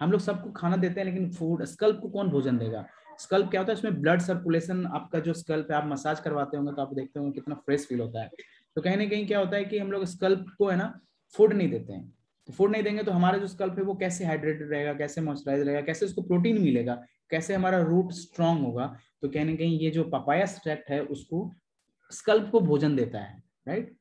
हम लोग सबको खाना देते हैं लेकिन फूड, स्कल्प को कौन भोजन देगा? स्कल्प क्या होता है, इसमें ब्लड सर्कुलेशन, आपका जो स्कल्प है, आप मसाज करवाते होंगे तो आप देखते होंगे कितना फ्रेश फील होता है। तो कहीं ना कहीं क्या होता है कि हम लोग स्कल्प को है ना फूड नहीं देते हैं। तो फूड नहीं देंगे तो हमारा जो स्कल्प है वो कैसे हाइड्रेटेड रहेगा, कैसे मॉइस्चराइज रहेगा, कैसे उसको प्रोटीन मिलेगा, कैसे हमारा रूट स्ट्रांग होगा? तो कहीं ना कहीं ये जो पपाया एक्सट्रैक्ट है उसको स्कल्प को भोजन देता है, राइट।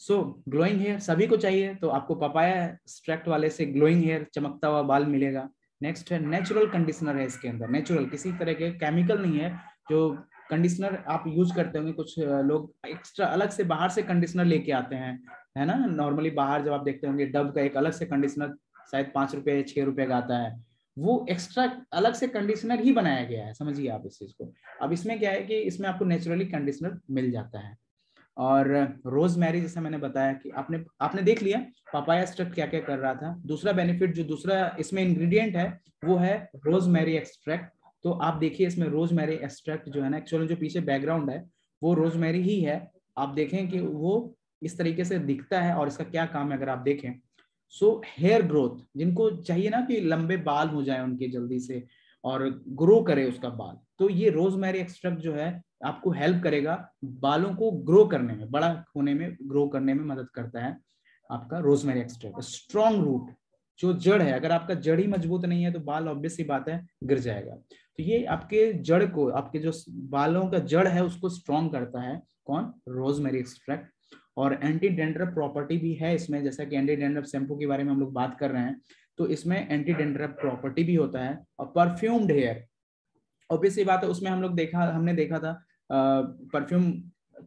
सो ग्लोइंग हेयर सभी को चाहिए, तो आपको पपाया एक्सट्रैक्ट वाले से ग्लोइंग हेयर, चमकता हुआ बाल मिलेगा। नेक्स्ट है नेचुरल कंडीशनर है इसके अंदर, नेचुरल, किसी तरह के केमिकल नहीं है। जो कंडीशनर आप यूज करते होंगे, कुछ लोग एक्स्ट्रा अलग से बाहर से कंडीशनर लेके आते हैं, है ना। नॉर्मली बाहर जब आप देखते होंगे डब का एक अलग से कंडीशनर शायद 5 रुपए 6 रुपए का आता है, वो एक्स्ट्रा अलग से कंडीशनर ही बनाया गया है, समझिए आप इस चीज को। अब इसमें क्या है कि इसमें आपको नेचुरली कंडीशनर मिल जाता है। और रोजमेरी, जैसे मैंने बताया कि आपने देख लिया पपाया एक्सट्रैक्ट क्या क्या कर रहा था। दूसरा बेनिफिट जो दूसरा इसमें इंग्रेडिएंट है वो है रोजमेरी एक्सट्रैक्ट। तो आप देखिए इसमें रोजमेरी एक्सट्रैक्ट जो है ना, एक्चुअली जो पीछे बैकग्राउंड है वो रोजमेरी ही है। आप देखें कि वो इस तरीके से दिखता है और इसका क्या काम है अगर आप देखें। सो हेयर ग्रोथ, जिनको चाहिए ना कि लंबे बाल हो जाए उनके जल्दी से और ग्रो करे उसका बाल, तो ये रोजमेरी एक्सट्रैक्ट जो है आपको हेल्प करेगा, बालों को ग्रो करने में, बड़ा होने में, ग्रो करने में मदद करता है आपका रोजमेरी एक्सट्रैक्ट। स्ट्रॉन्ग रूट, जो जड़ है, अगर आपका जड़ ही मजबूत नहीं है तो बाल ऑब्वियस सी बात है गिर जाएगा। तो ये आपके जड़ को, आपके जो बालों का जड़ है उसको स्ट्रॉन्ग करता है, कौन? Rosemary extract. और एंटी डैंड्रफ प्रॉपर्टी भी है इसमें, जैसा कि एंटी डैंड्रफ शैम्पू के बारे में हम लोग बात कर रहे हैं, तो इसमें एंटी डैंड्रफ प्रॉपर्टी भी होता है। और परफ्यूम्ड हेयर, ऑब्वियसली बात है, उसमें हमने देखा था परफ्यूम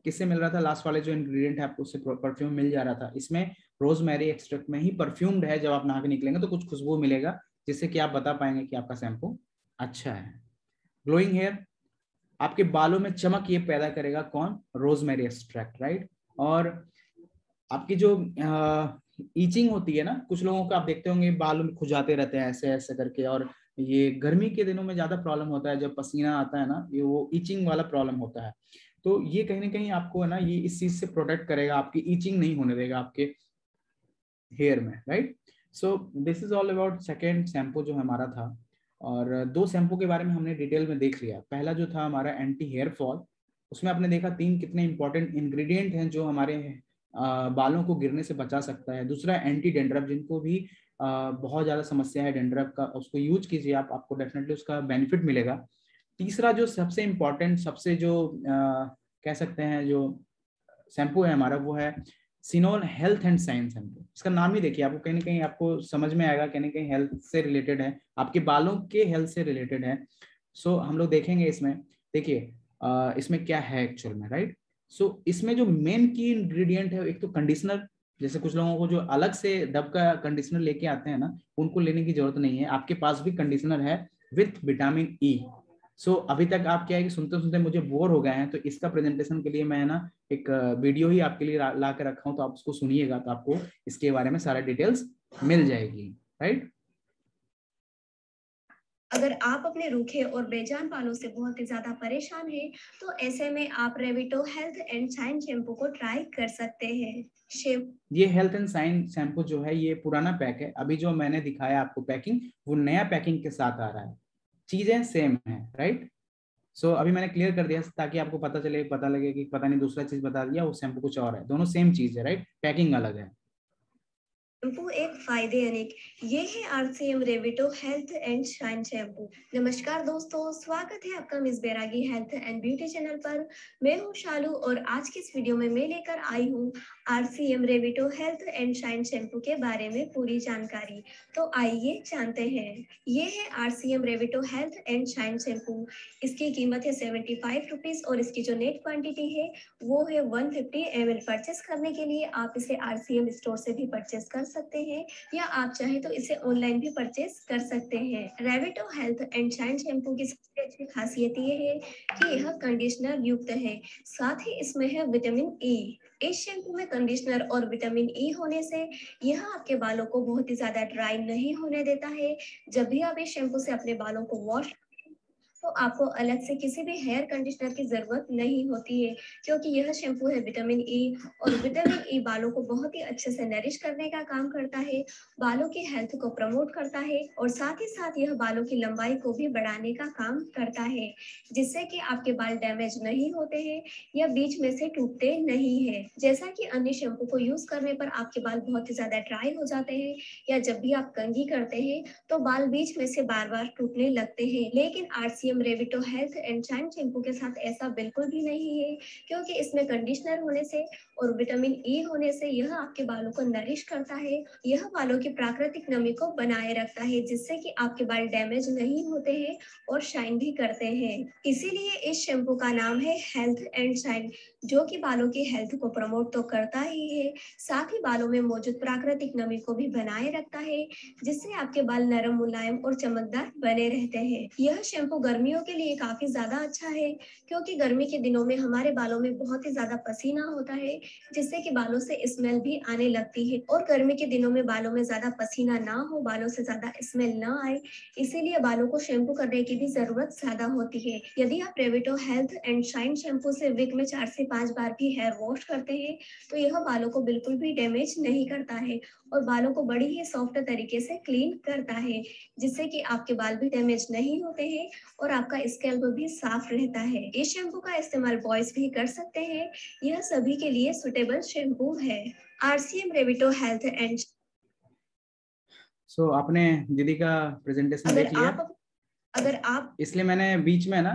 किससे मिल रहा था, लास्ट वाले जो इंग्रेडिएंट है आपको उससे परफ्यूम मिल जा रहा था। इसमें रोजमेरी एक्सट्रैक्ट में ही परफ्यूम्ड है, जब आप नहा के निकलेंगे तो कुछ खुशबू मिलेगा जिससे कि आप बता पाएंगे कि आपका शैम्पू अच्छा है। ग्लोइंग हेयर, आपके बालों में चमक ये पैदा करेगा, कौन? Rosemary extract, right. और आपकी जो ईचिंग होती है ना, कुछ लोगों का आप देखते होंगे बालों में खुजाते रहते हैं ऐसे ऐसे करके, और ये गर्मी के दिनों में ज्यादा प्रॉब्लम होता है, जब पसीना आता है ना, ये वो ईचिंग वाला प्रॉब्लम होता है। तो ये कहीं ना कहीं आपको है ना ये इस चीज से प्रोटेक्ट करेगा, आपकी ईचिंग नहीं होने देगा आपके हेयर में, right. So this is all about second shampoo जो हमारा था। और 2 शैम्पू के बारे में हमने डिटेल में देख लिया। पहला जो था हमारा एंटी हेयर फॉल, उसमें आपने देखा 3 कितने इंपॉर्टेंट इंग्रेडिएंट हैं जो हमारे बालों को गिरने से बचा सकता है। दूसरा एंटी डैंड्रफ, जिनको भी बहुत ज्यादा समस्या है डैंड्रफ का, उसको यूज कीजिए आप, आपको डेफिनेटली उसका बेनिफिट मिलेगा। तीसरा जो सबसे इम्पोर्टेंट, सबसे जो कह सकते हैं जो शैम्पू है हमारा, वो है सिनोल हेल्थ एंड साइन शैम्पू। इसका नाम ही देखिए, आपको कहीं ना कहीं आपको समझ में आएगा, कहीं ना कहीं हेल्थ से रिलेटेड है, आपके बालों के हेल्थ से रिलेटेड है। सो हम लोग देखेंगे इसमें, देखिए इसमें क्या है एक्चुअल में, राइट। सो इसमें जो मेन की इंग्रेडिएंट है, एक तो कंडीशनर, जैसे कुछ लोगों को जो अलग से डब का कंडीशनर लेके आते हैं ना, उनको लेने की जरूरत नहीं है, आपके पास भी कंडीशनर है विथ विटामिन ई। सो अभी तक आप क्या है कि सुनते सुनते मुझे बोर हो गए हैं, तो इसका प्रेजेंटेशन के लिए मैं ना एक वीडियो ही आपके लिए ला के रखा हूं, तो आप उसको सुनिएगा तो आपको इसके बारे में सारा डिटेल्स मिल जाएगी, राइट। अगर आप अपने रूखे और बेजान बालों से बहुत ही ज्यादा परेशान हैं, तो ऐसे में आप रेविटो हेल्थ एंड शाइन शैम्पू को ट्राई कर सकते हैं। ये हेल्थ एंड शाइन शैम्पू जो है ये पुराना पैक है, अभी जो मैंने दिखाया आपको पैकिंग, वो नया पैकिंग के साथ आ रहा है, चीजें सेम है, राइट। सो अभी मैंने क्लियर कर दिया ताकि आपको पता लगे कि पता नहीं दूसरा चीज बता दिया, वो शैम्पू कुछ और है, दोनों सेम चीज है, राइट, पैकिंग अलग है। शैम्पू एक फायदे अनेक, ये है RCM Revito health and shine shampoo. नमस्कार दोस्तों, स्वागत है आपका miss Bairagi health and beauty channel पर। मैं हूँ शालू और आज की इस वीडियो में मैं लेकर आई हूँ RCM Revito health and shine shampoo के बारे में पूरी जानकारी। तो आइए जानते हैं। ये है RCM Revito health and shine shampoo. इसकी कीमत है 75 रुपीज और इसकी जो नेट क्वांटिटी है वो है 150 ml। परचेस करने के लिए आप इसे RCM स्टोर से भी परचेस कर सकते हैं या आप चाहे तो इसे ऑनलाइन भी परचेस कर सकते हैं। रेविटो हेल्थ एंड शाइन शैम्पू की सबसे अच्छी खासियत ये है कि यह कंडीशनर युक्त है, साथ ही इसमें है विटामिन ई। इस शैम्पू में कंडीशनर और विटामिन ई होने से यह आपके बालों को बहुत ही ज्यादा ड्राई नहीं होने देता है। जब भी आप इस शैम्पू से अपने बालों को वॉश तो आपको अलग से किसी भी हेयर कंडीशनर की जरूरत नहीं होती है, क्योंकि यह शैम्पू है विटामिन ई और विटामिन ई बालों को बहुत ही अच्छे से नरिश करने का काम करता है, बालों की हेल्थ को प्रमोट करता है और साथ ही साथ यह बालों की लंबाई को भी बढ़ाने का काम करता है, जिससे कि आपके बाल डैमेज नहीं होते हैं या बीच में से टूटते नहीं है। जैसा कि अन्य शैम्पू को यूज करने पर आपके बाल बहुत ही ज्यादा ड्राई हो जाते हैं या जब भी आप कंघी करते हैं तो बाल बीच में से बार बार टूटने लगते हैं, लेकिन RCM Revito health and shine shampoo के साथ ऐसा बिल्कुल भी नहीं है, क्योंकि इसमें कंडीशनर होने से और विटामिन ई होने से यह आपके बालों को नरिश करता है। यह बालों की प्राकृतिक नमी को बनाए रखता है, जिससे कि आपके बाल डैमेज नहीं होते हैं और शाइन भी करते हैं। इसीलिए इस शैम्पू का नाम है हेल्थ एंड शाइन, जो कि बालों की हेल्थ को प्रमोट तो करता ही है, साथ ही बालों में मौजूद प्राकृतिक नमी को भी बनाए रखता है, जिससे आपके बाल नरम, मुलायम और चमकदार बने रहते हैं। यह शैम्पू गर्मियों के लिए काफी ज्यादा अच्छा है, क्योंकि गर्मी के दिनों में हमारे बालों में बहुत ही ज्यादा पसीना होता है, जिससे कि बालों से स्मेल भी आने लगती है। और गर्मी के दिनों में बालों में ज्यादा पसीना ना हो, बालों से ज्यादा स्मेल ना आए, इसीलिए बालों को शैम्पू करने की भी जरूरत ज्यादा होती है। यदि आप रेविटो हेल्थ एंड शाइन शैम्पू से वीक में 4 से 5 बार भी हेयर वॉश करते हैं तो यह बालों को बिल्कुल भी डैमेज नहीं करता है और बालों को बड़ी ही सॉफ्ट तरीके से क्लीन करता है, जिससे कि आपके बाल भी डैमेज नहीं होते हैं और आपका स्कैल्प भी साफ रहता है। इस शैम्पू का इस्तेमाल बॉयज भी कर सकते हैं, यह सभी के लिए सुटेबल शैम्पू है। RCM रेविटो हेल्थ एंड आपने दीदी का प्रेजेंटेशन देख लिया। अगर आप इसलिए मैंने बीच में ना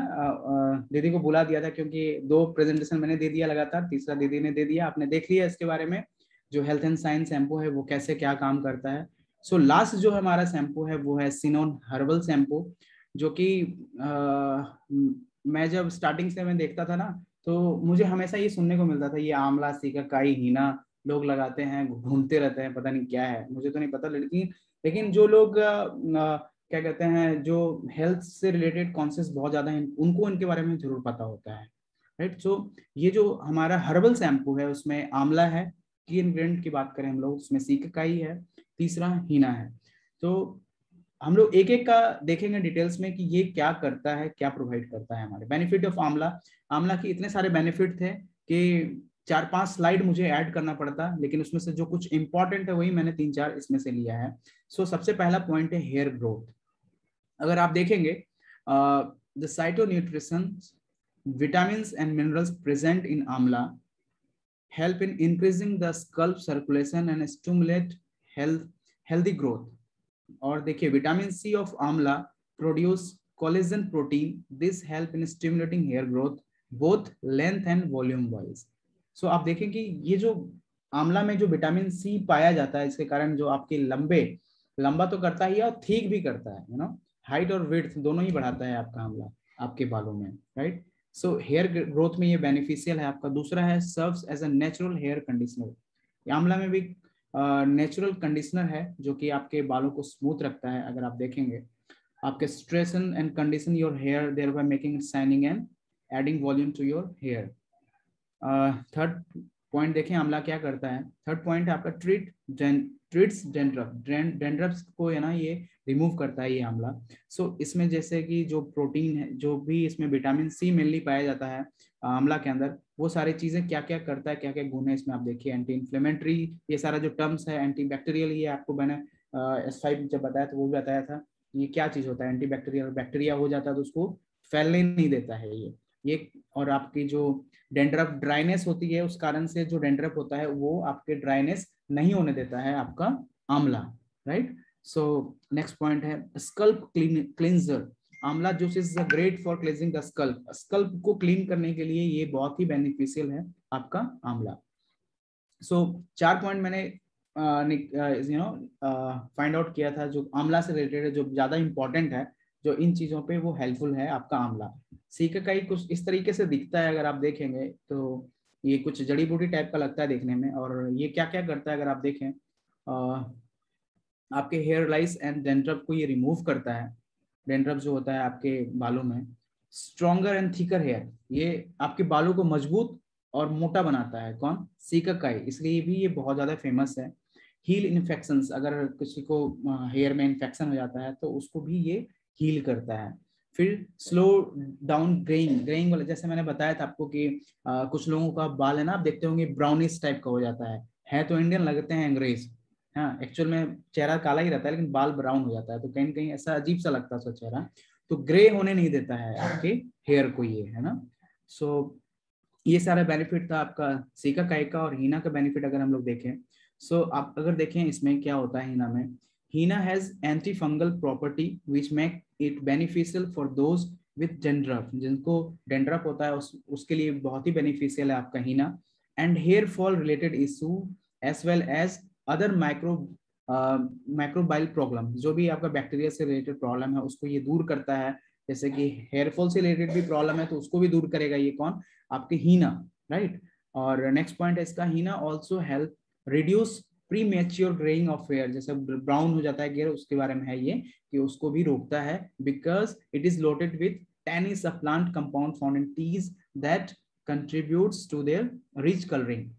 दीदी को बुला दिया था, क्योंकि 2 प्रेजेंटेशन मैंने दे दिया लगातार, तीसरा दीदी ने दे दिया। आपने देख लिया इसके बारे में, जो हेल्थ एंड शाइन शैम्पू है वो कैसे क्या काम करता है। लास्ट जो हमारा शैम्पू है वो है सिनोन हर्बल शैम्पू, जो कि मैं जब स्टार्टिंग से मैं देखता था ना, तो मुझे हमेशा ये सुनने को मिलता था ये आंवला, सीकाकाई, हीना लोग लगाते हैं, घूमते रहते हैं, पता नहीं क्या है, मुझे तो नहीं पता। लेकिन जो लोग क्या कहते हैं, जो हेल्थ से रिलेटेड कॉन्शियस बहुत ज्यादा हैं, उनको इनके बारे में जरूर पता होता है, राइट। ये जो हमारा हर्बल शैम्पू है उसमें आंवला है, की इंग्रेडिएंट की बात करें हम लोग, उसमें सीकाकाई है, तीसरा हीना है। तो हम लोग एक एक का देखेंगे डिटेल्स में कि ये क्या करता है, क्या प्रोवाइड करता है। हमारे बेनिफिट ऑफ आंवला के इतने सारे बेनिफिट थे कि 4-5 स्लाइड मुझे ऐड करना पड़ता, लेकिन उसमें से जो कुछ इंपॉर्टेंट है वही मैंने 3-4 इसमें से लिया है। सबसे पहला पॉइंट है हेयर ग्रोथ। अगर आप देखेंगे the cytonutrition, vitamins and minerals present in amla help in increasing the scalp circulation and stimulate healthy growth। और देखिए vitamin C of amla produce collagen protein, this help in stimulating hair growth both length and volume wise. आप देखें कि ये जो आंवला में जो विटामिन सी पाया जाता है, इसके कारण जो आपके लंबा तो करता ही है और ठीक भी करता है, हाइट और विड्थ दोनों ही बढ़ाता है आपका आंवला आपके बालों में, राइट। हेयर ग्रोथ में ये बेनिफिशियल है आपका। दूसरा है serves as a natural hair conditioner. आंवला में भी नेचुरल कंडीशनर है जो कि आपके बालों को स्मूथ रखता है। अगर आप देखेंगे आपके strengthen and condition your hair thereby making it shining and adding volume to your hair. Third point देखें आंवला क्या करता है। थर्ड पॉइंट है आपका ट्रीट्स डेंड्रफ को है ना, ये रिमूव करता है ये आंवला। इसमें जैसे कि जो प्रोटीन है, जो भी इसमें विटामिन सी मेनली पाया जाता है आंवला के अंदर, वो सारी चीजें क्या क्या करता है, क्या क्या गुण है इसमें आप देखिए। एंटी इन्फ्लेमेटरी, ये सारा जो टर्म्स है, एंटी बैक्टीरियल, ये आपको मैंने S5 जब बताया तो वो भी बताया था ये क्या चीज होता है। एंटी बैक्टीरियल, बैक्टीरिया हो जाता है तो उसको फैलने नहीं देता है ये। और आपकी जो डेंड्रफ ड्राइनेस होती है, उस कारण से जो डेंड्रफ होता है वो आपके ड्राइनेस नहीं होने देता है आपका आंवला, राइट। नेक्स्ट पॉइंट है स्कल्प क्लींजर। आंवला juice is great for cleansing the scalp. Scalp को क्लीन करने के लिए ये बहुत ही बेनिफिशियल है आपका आंवला। 4 पॉइंट मैंने फाइंड आउट किया था जो आंवला से रिलेटेड है, जो ज्यादा इंपॉर्टेंट है, जो इन चीजों पे वो हेल्पफुल है आपका आंवला। सीकाकाई कुछ इस तरीके से दिखता है, अगर आप देखेंगे तो ये कुछ जड़ी बूटी टाइप का लगता है देखने में। और ये क्या क्या करता है अगर आप देखें, आपके हेयर लाइस एंड डेंड्रफ को ये रिमूव करता है। डेंड्रफ जो होता है आपके बालों में, स्ट्रॉन्गर एंड थिकर हेयर, ये आपके बालों को मजबूत और मोटा बनाता है। कौन? सीकाकाई, इसलिए भी ये बहुत ज्यादा फेमस है। हील इन्फेक्शंस, अगर किसी को हेयर में इन्फेक्शन हो जाता है तो उसको भी ये हील करता है। फिर स्लो डाउन ग्रेइंग, ग्रेइंग वाला जैसे मैंने बताया था आपको कि कुछ लोगों का बाल है ना, आप देखते होंगे ब्राउनिश टाइप का हो जाता है तो इंडियन लगते हैं अंग्रेज, हाँ एक्चुअल में चेहरा काला ही रहता है लेकिन बाल ब्राउन हो जाता है, तो कहीं न कहीं ऐसा अजीब सा लगता है उसका चेहरा, तो ग्रे होने नहीं देता है आपके हेयर को ये, है ना। सो ये सारा बेनिफिट था आपका सीकाकाई का। और हीना का बेनिफिट अगर हम लोग देखें, सो आप अगर देखें इसमें क्या होता है हीना में, henna has anti fungal property which make it beneficial for those with dandruff, जिनको डेंड्रफ होता है उसके लिए बहुत ही बेनिफिशियल है आपका हीना। And hair fall related issue as well as other microbial problem, जो भी आपका बैक्टीरिया से रिलेटेड प्रॉब्लम है उसको ये दूर करता है। जैसे कि हेयर फॉल से रिलेटेड भी प्रॉब्लम है तो उसको भी दूर करेगा ये कौन? आपके हीना, राइट। और नेक्स्ट पॉइंट है इसका, henna also help reduce premature greying of hair, जैसे ब्राउन हो जाता है हेयर, उसके बारे में है ये कि उसको भी रोकता है। Because it is loaded with tannins, a plant compound found in teas that contributes to their rich colouring.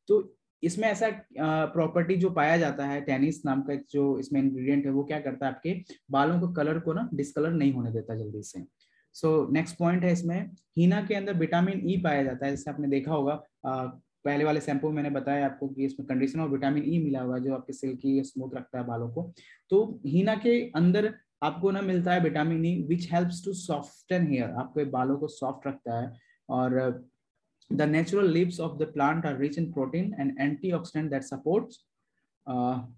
तो इसमें ऐसा प्रॉपर्टी जो पाया जाता है, टैनिस नाम का जो इसमें इंग्रेडिएंट है, वो क्या करता है आपके बालों को कलर को ना डिसकलर नहीं होने देता जल्दी से। सो नेक्स्ट पॉइंट है इसमें, हीना के अंदर विटामिन ई पाया जाता है। जैसे आपने देखा होगा पहले वाले शैम्पू में मैंने बताया आपको कि इसमें कंडीशनर और विटामिन ई मिला हुआ है जो आपके सिल्की स्मूथ रखता है बालों को। तो हीना के अंदर आपको ना मिलता है vitamin E which helps to soften hair, आपके बालों को सॉफ्ट रखता है। और the natural leaves of the plant are rich in protein and antioxidant that supports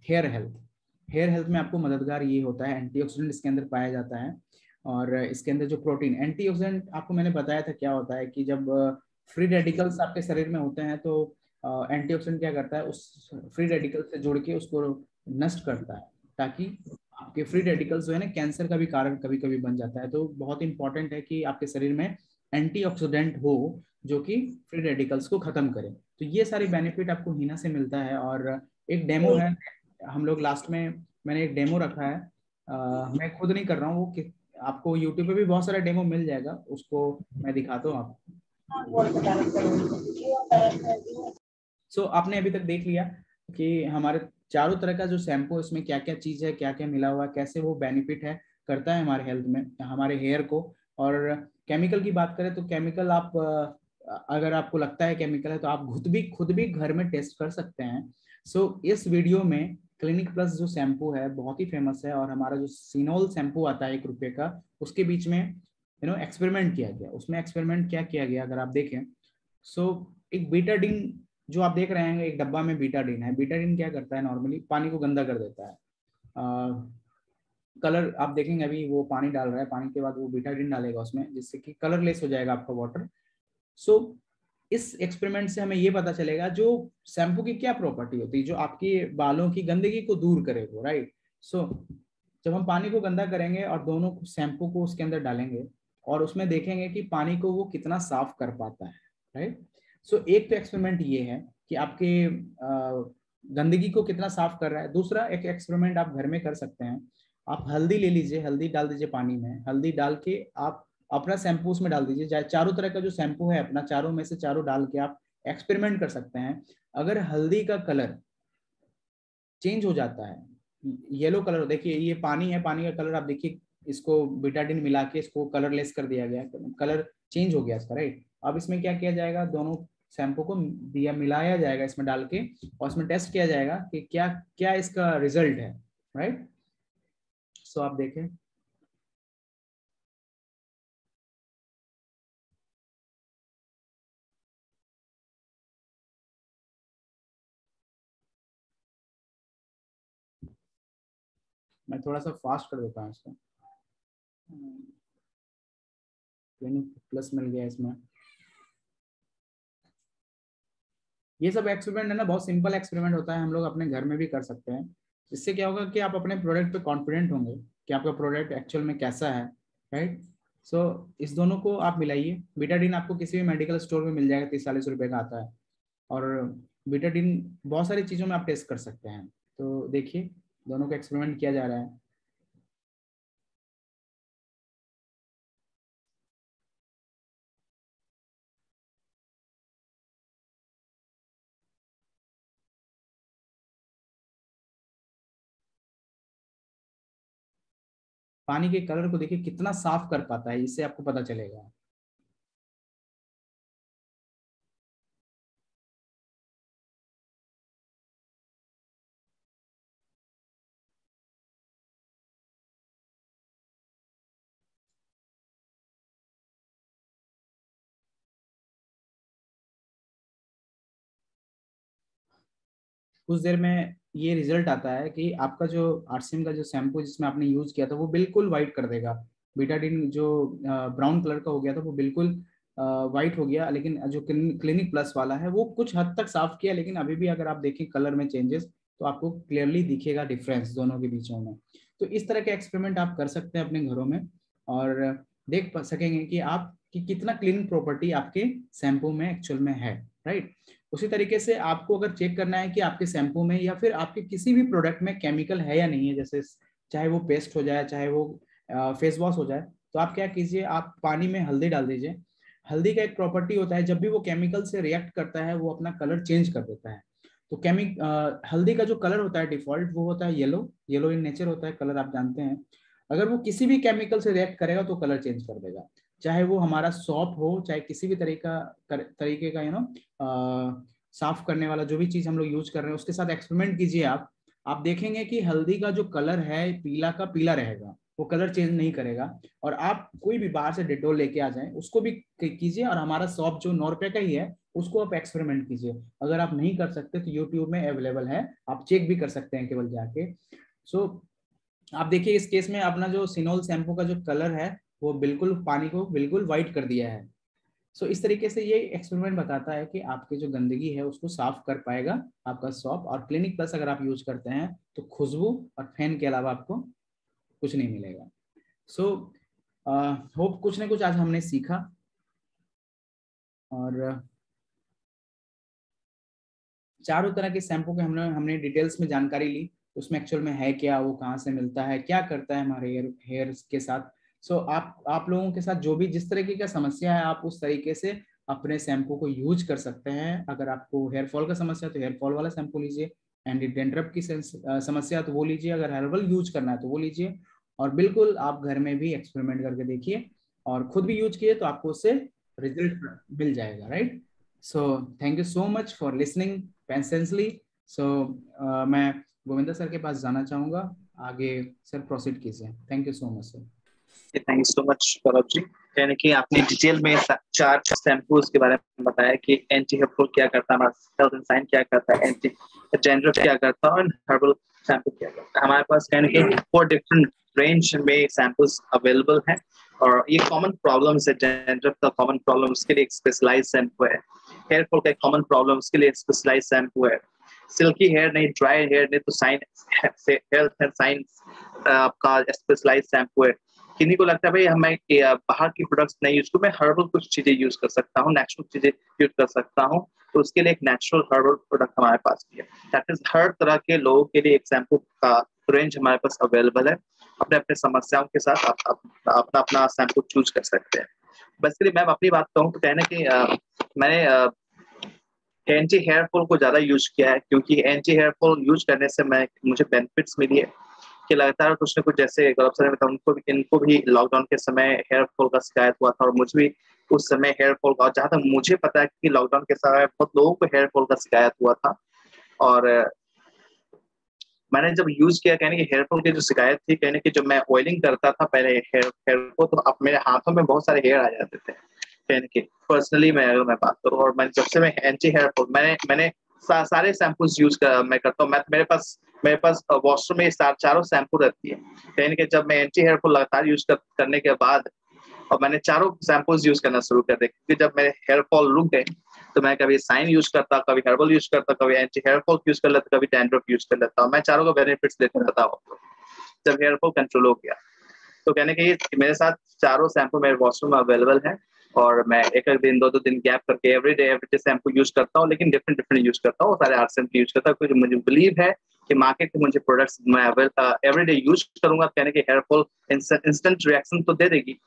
hair health. Hair health में आपको मददगार ये होता है, एंटीऑक्सीडेंट इसके अंदर पाया जाता है। और इसके अंदर जो प्रोटीन, एंटीऑक्सीडेंट आपको मैंने बताया था क्या होता है कि जब फ्री रेडिकल्स आपके शरीर में होते हैं तो एंटीऑक्सीडेंट क्या करता है, उस फ्री रेडिकल से जुड़ के उसको नष्ट करता है, ताकि आपके फ्री रेडिकल्स जो है ना कैंसर का भी कारण कभी कभी बन जाता है। तो बहुत इंपॉर्टेंट है कि आपके शरीर में एंटीऑक्सीडेंट हो जो कि फ्री रेडिकल्स को खत्म करे। तो ये सारे बेनिफिट आपको हीना से मिलता है। और एक डेमो है, हम लोग लास्ट में मैंने एक डेमो रखा है, मैं खुद नहीं कर रहा हूँ, वो आपको यूट्यूब पे भी बहुत सारा डेमो मिल जाएगा, उसको मैं दिखाता हूँ आपको। सो आपने अभी तक देख लिया कि हमारे चारों तरह का जो शैम्पू, इसमें क्या क्या चीज है, क्या क्या मिला हुआ है, कैसे वो बेनिफिट है करता है हमारे हेल्थ में, हमारे हेयर को। और केमिकल की बात करें तो केमिकल आप अगर आपको लगता है केमिकल है तो आप खुद भी घर में टेस्ट कर सकते हैं। सो इस वीडियो में क्लिनिक प्लस जो शैम्पू है बहुत ही फेमस है, और हमारा जो सिनोल शैम्पू आता है 1 रुपए का, उसके बीच में एक्सपेरिमेंट किया गया। उसमें एक्सपेरिमेंट क्या किया गया अगर आप देखें, सो एक बीटाडीन जो आप देख रहे हैं, एक डब्बा में बीटाडीन है। बीटाडीन क्या करता है, नॉर्मली पानी को गंदा कर देता है। कलर आप देखेंगे, अभी वो पानी डाल रहा है, पानी के बाद वो बीटाडीन डालेगा उसमें, जिससे कि कलरलेस हो जाएगा आपका वाटर। सो इस एक्सपेरिमेंट से हमें ये पता चलेगा जो शैम्पू की क्या प्रॉपर्टी होती है, जो आपके बालों की गंदगी को दूर करे वो, राइट। सो जब हम पानी को गंदा करेंगे और दोनों शैम्पू को उसके अंदर डालेंगे और उसमें देखेंगे कि पानी को वो कितना साफ कर पाता है, राइट। सो एक तो एक्सपेरिमेंट ये है कि आपके गंदगी को कितना साफ कर रहा है। दूसरा एक एक्सपेरिमेंट आप घर में कर सकते हैं, आप हल्दी ले लीजिए, हल्दी डाल दीजिए पानी में, हल्दी डाल के आप अपना शैम्पू उसमें डाल दीजिए, चारों तरह का जो शैम्पू है अपना, चारों में से चारों डाल के आप एक्सपेरिमेंट कर सकते हैं। अगर हल्दी का कलर चेंज हो जाता है, येलो कलर, देखिए ये पानी है, पानी का कलर आप देखिए, इसको बीटाडीन मिला के इसको कलरलेस कर दिया गया, कलर चेंज हो गया इसका, राइट। अब इसमें क्या किया जाएगा, दोनों शैम्पू को दिया मिलाया जाएगा इसमें डाल के, और इसमें टेस्ट किया जाएगा कि क्या क्या इसका रिजल्ट है, राइट। सो आप देखें, मैं थोड़ा सा फास्ट कर देता हूँ इसको, क्लिनिक प्लस मिल गया इसमें। ये सब एक्सपेरिमेंट है ना, बहुत सिंपल एक्सपेरिमेंट होता है, हम लोग अपने घर में भी कर सकते हैं। इससे क्या होगा कि आप अपने प्रोडक्ट पे कॉन्फिडेंट होंगे कि आपका प्रोडक्ट एक्चुअल में कैसा है, राइट। सो इस दोनों को आप मिलाइए। बीटाडीन आपको किसी भी मेडिकल स्टोर में मिल जाएगा, 30-40 रुपए का आता है। और बीटाडीन बहुत सारी चीज़ों में आप टेस्ट कर सकते हैं। तो देखिए दोनों का एक्सपेरिमेंट किया जा रहा है। पानी के कलर को देखिए कितना साफ कर पाता है, इससे आपको पता चलेगा। कुछ देर में ये रिजल्ट आता है कि आपका जो आरसीएम का जो शैम्पू जिसमें आपने यूज किया था वो बिल्कुल व्हाइट कर देगा। बीटाडीन जो ब्राउन कलर का हो गया था वो बिल्कुल व्हाइट हो गया। लेकिन जो क्लिनिक प्लस वाला है वो कुछ हद तक साफ किया, लेकिन अभी भी अगर आप देखें कलर में चेंजेस तो आपको क्लियरली दिखेगा डिफरेंस दोनों के बीचों में। तो इस तरह के एक्सपेरिमेंट आप कर सकते हैं अपने घरों में और देख सकेंगे कि आप कि कितना क्लीनिंग प्रॉपर्टी आपके शैम्पू में एक्चुअल में है, राइट। उसी तरीके से आपको अगर चेक करना है कि आपके शैम्पू में या फिर आपके किसी भी प्रोडक्ट में केमिकल है या नहीं है, जैसे चाहे वो पेस्ट हो जाए चाहे वो फेस वॉश हो जाए, तो आप क्या कीजिए, आप पानी में हल्दी डाल दीजिए। हल्दी का एक प्रॉपर्टी होता है, जब भी वो केमिकल से रिएक्ट करता है वो अपना कलर चेंज कर देता है। तो हल्दी का जो कलर होता है डिफॉल्ट वो होता है येलो इन नेचर होता है कलर, आप जानते हैं। अगर वो किसी भी केमिकल से रिएक्ट करेगा तो कलर चेंज कर देगा, चाहे वो हमारा सॉप हो चाहे किसी भी तरीके का साफ करने वाला जो भी चीज हम लोग यूज कर रहे हैं उसके साथ एक्सपेरिमेंट कीजिए। आप देखेंगे कि हल्दी का जो कलर है पीला का पीला रहेगा, वो कलर चेंज नहीं करेगा। और आप कोई भी बाहर से डेटोल लेके आ जाएं उसको भी कीजिए, और हमारा सॉप जो 9 रुपए का ही है उसको आप एक्सपेरिमेंट कीजिए। अगर आप नहीं कर सकते तो यूट्यूब में अवेलेबल है, आप चेक भी कर सकते हैं केवल जाके। सो आप देखिए इस केस में अपना जो सिनोल शैम्पू का जो कलर है वो बिल्कुल पानी को बिल्कुल व्हाइट कर दिया है। सो इस तरीके से ये एक्सपेरिमेंट बताता है कि आपकी जो गंदगी है उसको साफ कर पाएगा आपका सॉप। और क्लिनिक प्लस अगर आप यूज करते हैं तो खुशबू और फैन के अलावा आपको कुछ नहीं मिलेगा। सो होप कुछ ना कुछ आज हमने सीखा। और चारों तरह के शैम्पू के हमने डिटेल्स में जानकारी ली, उसमें एक्चुअल में है क्या, वो कहाँ से मिलता है, क्या करता है हमारे हेयर के साथ। सो आप लोगों के साथ जो भी जिस तरीके का समस्या है आप उस तरीके से अपने शैम्पू को यूज कर सकते हैं। अगर आपको हेयर फॉल का समस्या है तो हेयर फॉल वाला शैम्पू लीजिए, एंटी डैंड्रफ की समस्या है तो वो लीजिए, अगर हर्बल यूज करना है तो वो लीजिए। और बिल्कुल आप घर में भी एक्सपेरिमेंट करके देखिए और खुद भी यूज कीजिए तो आपको उससे रिजल्ट मिल जाएगा, right. So thank you so much for listening patiently. So मैं गोविंदा सर के पास जाना चाहूंगा, आगे सर प्रोसीड कीजिए। Thank you so much sir. Thank you so much Gaurav ji. यानी कि आपने डिटेल में 4 शैम्पूज के बारे में बताया कि एंटी हेयर फॉल क्या करता है, हमारा हेल्थ एंड साइन क्या करता है, एंटी डैंड्रफ क्या करता है और हर्बल शैम्पू क्या करता है। हमारे पास यानी कि 4 डिफरेंट रेंज में शैम्पूज अवेलेबल हैं और ये कॉमन प्रॉब्लम्स है। डैंड्रफ का कॉमन प्रॉब्लम उसके लिए एक स्पेशलाइज शैम्पू है, हेयर फॉल का एक कॉमन प्रॉब्लम उसके लिए एक स्पेशलाइज शैम्पू है, सिल्की हेयर नहीं ड्राई हेयर नहीं तो हेल्थ एंड साइंस आपका स्पेशलाइज शैम्पू है। किन्हीं को लगता है भाई हमें बाहर की प्रोडक्ट्स नहीं यूज करूं, मैं हर्बल कुछ चीजें यूज कर सकता हूँ, नेचुरल चीजें यूज कर सकता हूँ, तो उसके लिए एक नेचुरल हर्बल प्रोडक्ट हमारे पास भी है। दैट इज हर तरह के लोगों के लिए एक शैम्पू का रेंज हमारे पास अवेलेबल है। अपने अपने समस्याओं के साथ आप अपना अपना शैम्पू चूज कर सकते हैं। बेसिकली मैं अपनी बात कहूँ तो कहना कि मैंने एंटी हेयर फॉल को ज्यादा यूज किया है, क्योंकि एंटी हेयर फॉल यूज करने से मुझे बेनिफिट्स मिली है कि लगातार कुछ न कुछ, जैसे गौरव सर ने बताया इनको भी लॉकडाउन के समय हेयर फॉल का शिकायत हुआ था और मुझे भी उस समय हेयर फॉल का, जहां तक मुझे पता है कि लॉकडाउन के समय बहुत लोगों को हेयर फॉल का शिकायत हुआ था। और मैंने जब यूज किया कहने की हेयर फॉल की जो शिकायत थी, कहने की जब मैं ऑयलिंग करता था पहले हेयर को, तो अब मेरे हाथों में बहुत सारे हेयर आ जाते थे। कहने की पर्सनली मैं बात करूँ, और मैं जब से मैं एंटी हेयर फॉल मैंने सारे शैम्पूज यूज मैं करता हूँ। मेरे पास वॉशरूम में चारों शैम्पू रहती है। कहने के जब मैं एंटी हेयर फॉल लगातार यूज करने के बाद और मैंने चारों शैम्पूज यूज करना शुरू कर दिया, क्योंकि जब मेरे हेयर फॉल रुक गए तो मैं कभी साइन यूज करता, कभी हर्बल यूज करता, कभी एंटी हेयर फॉल यूज कर लेता, कभी डैंड्रफ यूज कर लेता हूँ। मैं चारों का बेनिफिट्स लेते रहता हूँ जब हेयर फॉल कंट्रोल हो गया। तो कहने के ये मेरे साथ चारों शैम्पू मेरे वॉशरूम में अवेलेबल है और मैं एक दिन दो दिन गैप करके एवरीडे शैम्पू यूज करता हूँ, लेकिन डिफरेंट यूज करता हूँ, सारे आरसीएम की यूज करता हूँ, क्योंकि मुझे बिलीव है कि मार्केट में मुझे प्रोडक्ट्स मैं एवरीडे यूज करूंगा, कहने के हेयर फॉल इंस्टेंट रिएक्शन तो दे देगी,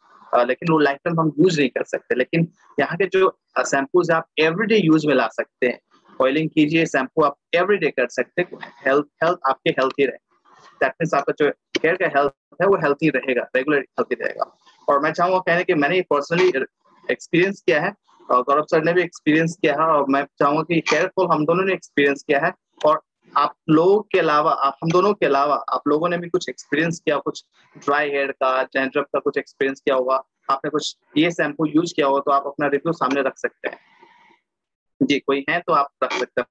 लेकिन वो लाइफ टाइम हम यूज नहीं कर सकते। लेकिन यहाँ के जो शैम्पूज आप एवरीडे यूज में ला सकते हैं, ऑयलिंग कीजिए, शैम्पू आप एवरीडे कर सकते हैं, हेल्थ आपके हेल्थी रहे, दैट मींस आपका जो हेयर का हेल्थ है वो हेल्थी रहेगा, रेगुलर हेल्थी रहेगा। और मैं चाहूंगा कहने कि मैंने पर्सनली एक्सपीरियंस किया है और गौरव सर ने भी एक्सपीरियंस किया है, और मैं चाहूंगा कि हेयर फॉल हम दोनों ने एक्सपीरियंस किया है, और आप लोगों के अलावा, हम दोनों के अलावा आप लोगों ने भी कुछ एक्सपीरियंस किया, कुछ ड्राई हेयर का, डैंड्रफ का कुछ एक्सपीरियंस किया होगा, आपने कुछ ये शैम्पू यूज किया होगा, तो आप अपना रिव्यू सामने रख सकते हैं। जी कोई है तो आप रख सकते हैं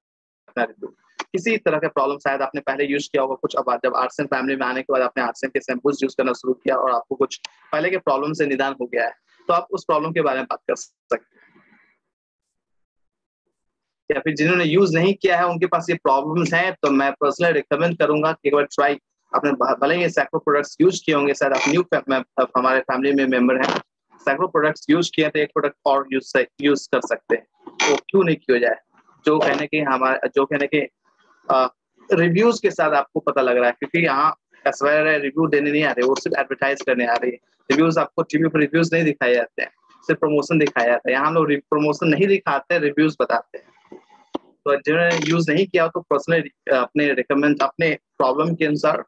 अपना रिव्यू। किसी तरह का प्रॉब्लम शायद आपने पहले यूज किया होगा कुछ, अब जब आरसीएम फैमिली में आने के बाद आपने आरसीएम के शैम्पूज यूज करना शुरू किया और आपको कुछ पहले के प्रॉब्लम से निदान हो गया है, तो आप उस प्रॉब्लम के बारे में बात कर सकते हैं। या फिर जिन्होंने यूज नहीं किया है उनके पास ये प्रॉब्लम्स हैं, तो मैं पर्सनली रिकमेंड करूंगा कि एक बार ट्राई, आपने भले ही सैकड़ों प्रोडक्ट्स यूज किए होंगे, शायद आप न्यू हमारे फैमिली में मेंबर हैं, सैकड़ों प्रोडक्ट्स यूज किए तो एक प्रोडक्ट और यूज कर सकते हैं, तो क्यों नहीं किया जाए। जो कहने के रिव्यूज के साथ आपको पता लग रहा है, क्योंकि यहाँ रिव्यू देने नहीं आ रहे, वो सिर्फ एडवर्टाइज करने आ रही है। रिव्यूज आपको टीवी पर रिव्यूज नहीं दिखाए जाते हैं, सिर्फ प्रमोशन दिखाया जाता है। यहाँ हम लोग प्रमोशन नहीं दिखाते, रिव्यूज बताते हैं। तो जिन्होंने यूज नहीं किया तो पर्सनली अपने रिकमेंड, अपने प्रॉब्लम के अनुसार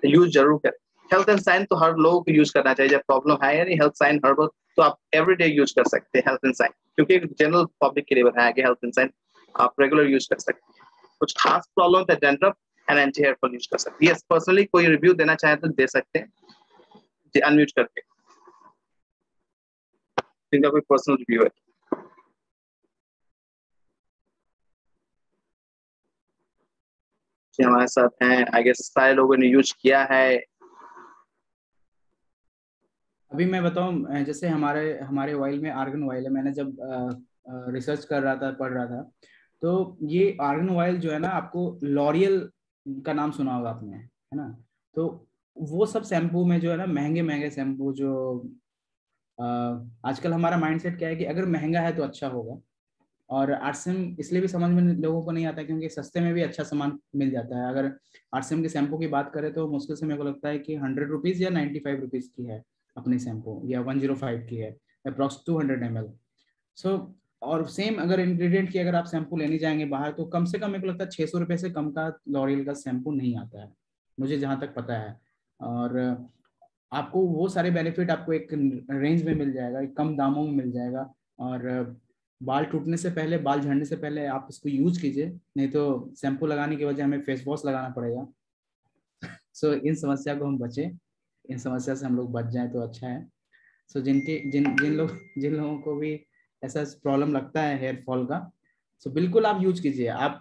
यूज जरूर करें। हेल्थ एंड साइन तो हर लोगों को यूज करना चाहिए, जब प्रॉब्लम है यानी हेल्थ साइन हर्बल, तो आप एवरीडे यूज कर सकते हैं हेल्थ एंड साइन, क्योंकि जनरल पब्लिक के लिए बनाया गया हेल्थ एंड साइन, आप रेगुलर यूज कर सकते हैं। कुछ खास प्रॉब्लम है dandruff and anti hair fall use कर सकते हैं। यस, पर्सनली कोई रिव्यू देना चाहे तो दे सकते हैं जी, अनम्यूट करके, जिनका कोई पर्सनल रिव्यू है। हमारे साथ हैं, आई गेस सारे लोगों ने यूज किया है। अभी मैं बताऊं, जैसे हमारे ऑयल में आर्गन ऑयल है। मैंने जब रिसर्च कर रहा था, पढ़ रहा था, तो ये आर्गन ऑयल जो है ना, आपको लॉरियल का नाम सुना होगा आपने, है ना। तो वो सब शैम्पू में जो है ना, महंगे महंगे शैम्पू जो आजकल हमारा माइंडसेट क्या है कि अगर महंगा है तो अच्छा होगा, और आरसीएम इसलिए भी समझ में लोगों को नहीं आता क्योंकि सस्ते में भी अच्छा सामान मिल जाता है। अगर आरसीएम के शैम्पू की बात करें तो मुश्किल से मेरे को लगता है कि 100 रुपीज या 95 रुपीज की है अपनी शैम्पू, या 105 की है, अप्रॉक्स 200 ml। सो और सेम अगर इंग्रेडिएंट की अगर आप शैम्पू लेने जाएंगे बाहर, तो कम से कम मेरे को लगता है 600 रुपये से कम का लॉरियल का शैम्पू नहीं आता है, मुझे जहाँ तक पता है। और आपको वो सारे बेनिफिट आपको एक रेंज में मिल जाएगा, एक कम दामों में मिल जाएगा। और बाल टूटने से पहले, बाल झड़ने से पहले आप इसको यूज कीजिए, नहीं तो शैम्पू लगाने की वजह हमें फेस वॉश लगाना पड़ेगा। सो इन समस्या को हम बचें, इन समस्या से हम लोग बच जाएं तो अच्छा है। सो जिन लोगों को भी ऐसा प्रॉब्लम लगता है हेयर फॉल का, सो बिल्कुल आप यूज कीजिए। आप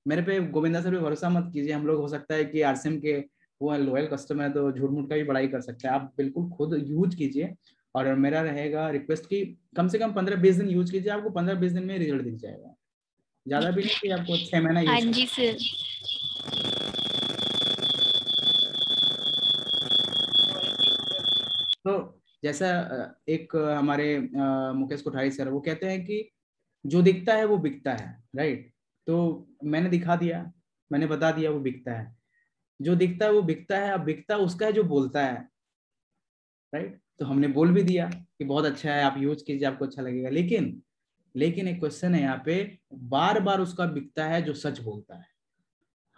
मेरे पे गोविंदा सर पे भरोसा मत कीजिए। हम लोग हो सकता है कि आरसीएम के वो लॉयल कस्टमर है तो झूठ मूठ का भी बड़ाई कर सकते हैं। आप बिल्कुल खुद यूज कीजिए, और मेरा रहेगा रिक्वेस्ट कि कम से कम 15-20 दिन यूज कीजिए, आपको 15-20 दिन में रिजल्ट दिख जाएगा। ज्यादा भी नहीं कि आपको 6 महीना हाँ यूज। जी सर। तो जैसा एक हमारे मुकेश कोठारी सर वो कहते हैं कि जो दिखता है वो बिकता है, राइट। तो मैंने दिखा दिया, मैंने बता दिया वो बिकता है। जो दिखता है वो बिकता है, अब बिकता उसका है जो बोलता है, राइट। तो हमने बोल भी दिया कि बहुत अच्छा है, आप यूज कीजिए, आपको अच्छा लगेगा। लेकिन एक क्वेश्चन है यहाँ पे, बार बार उसका बिकता है जो सच बोलता है।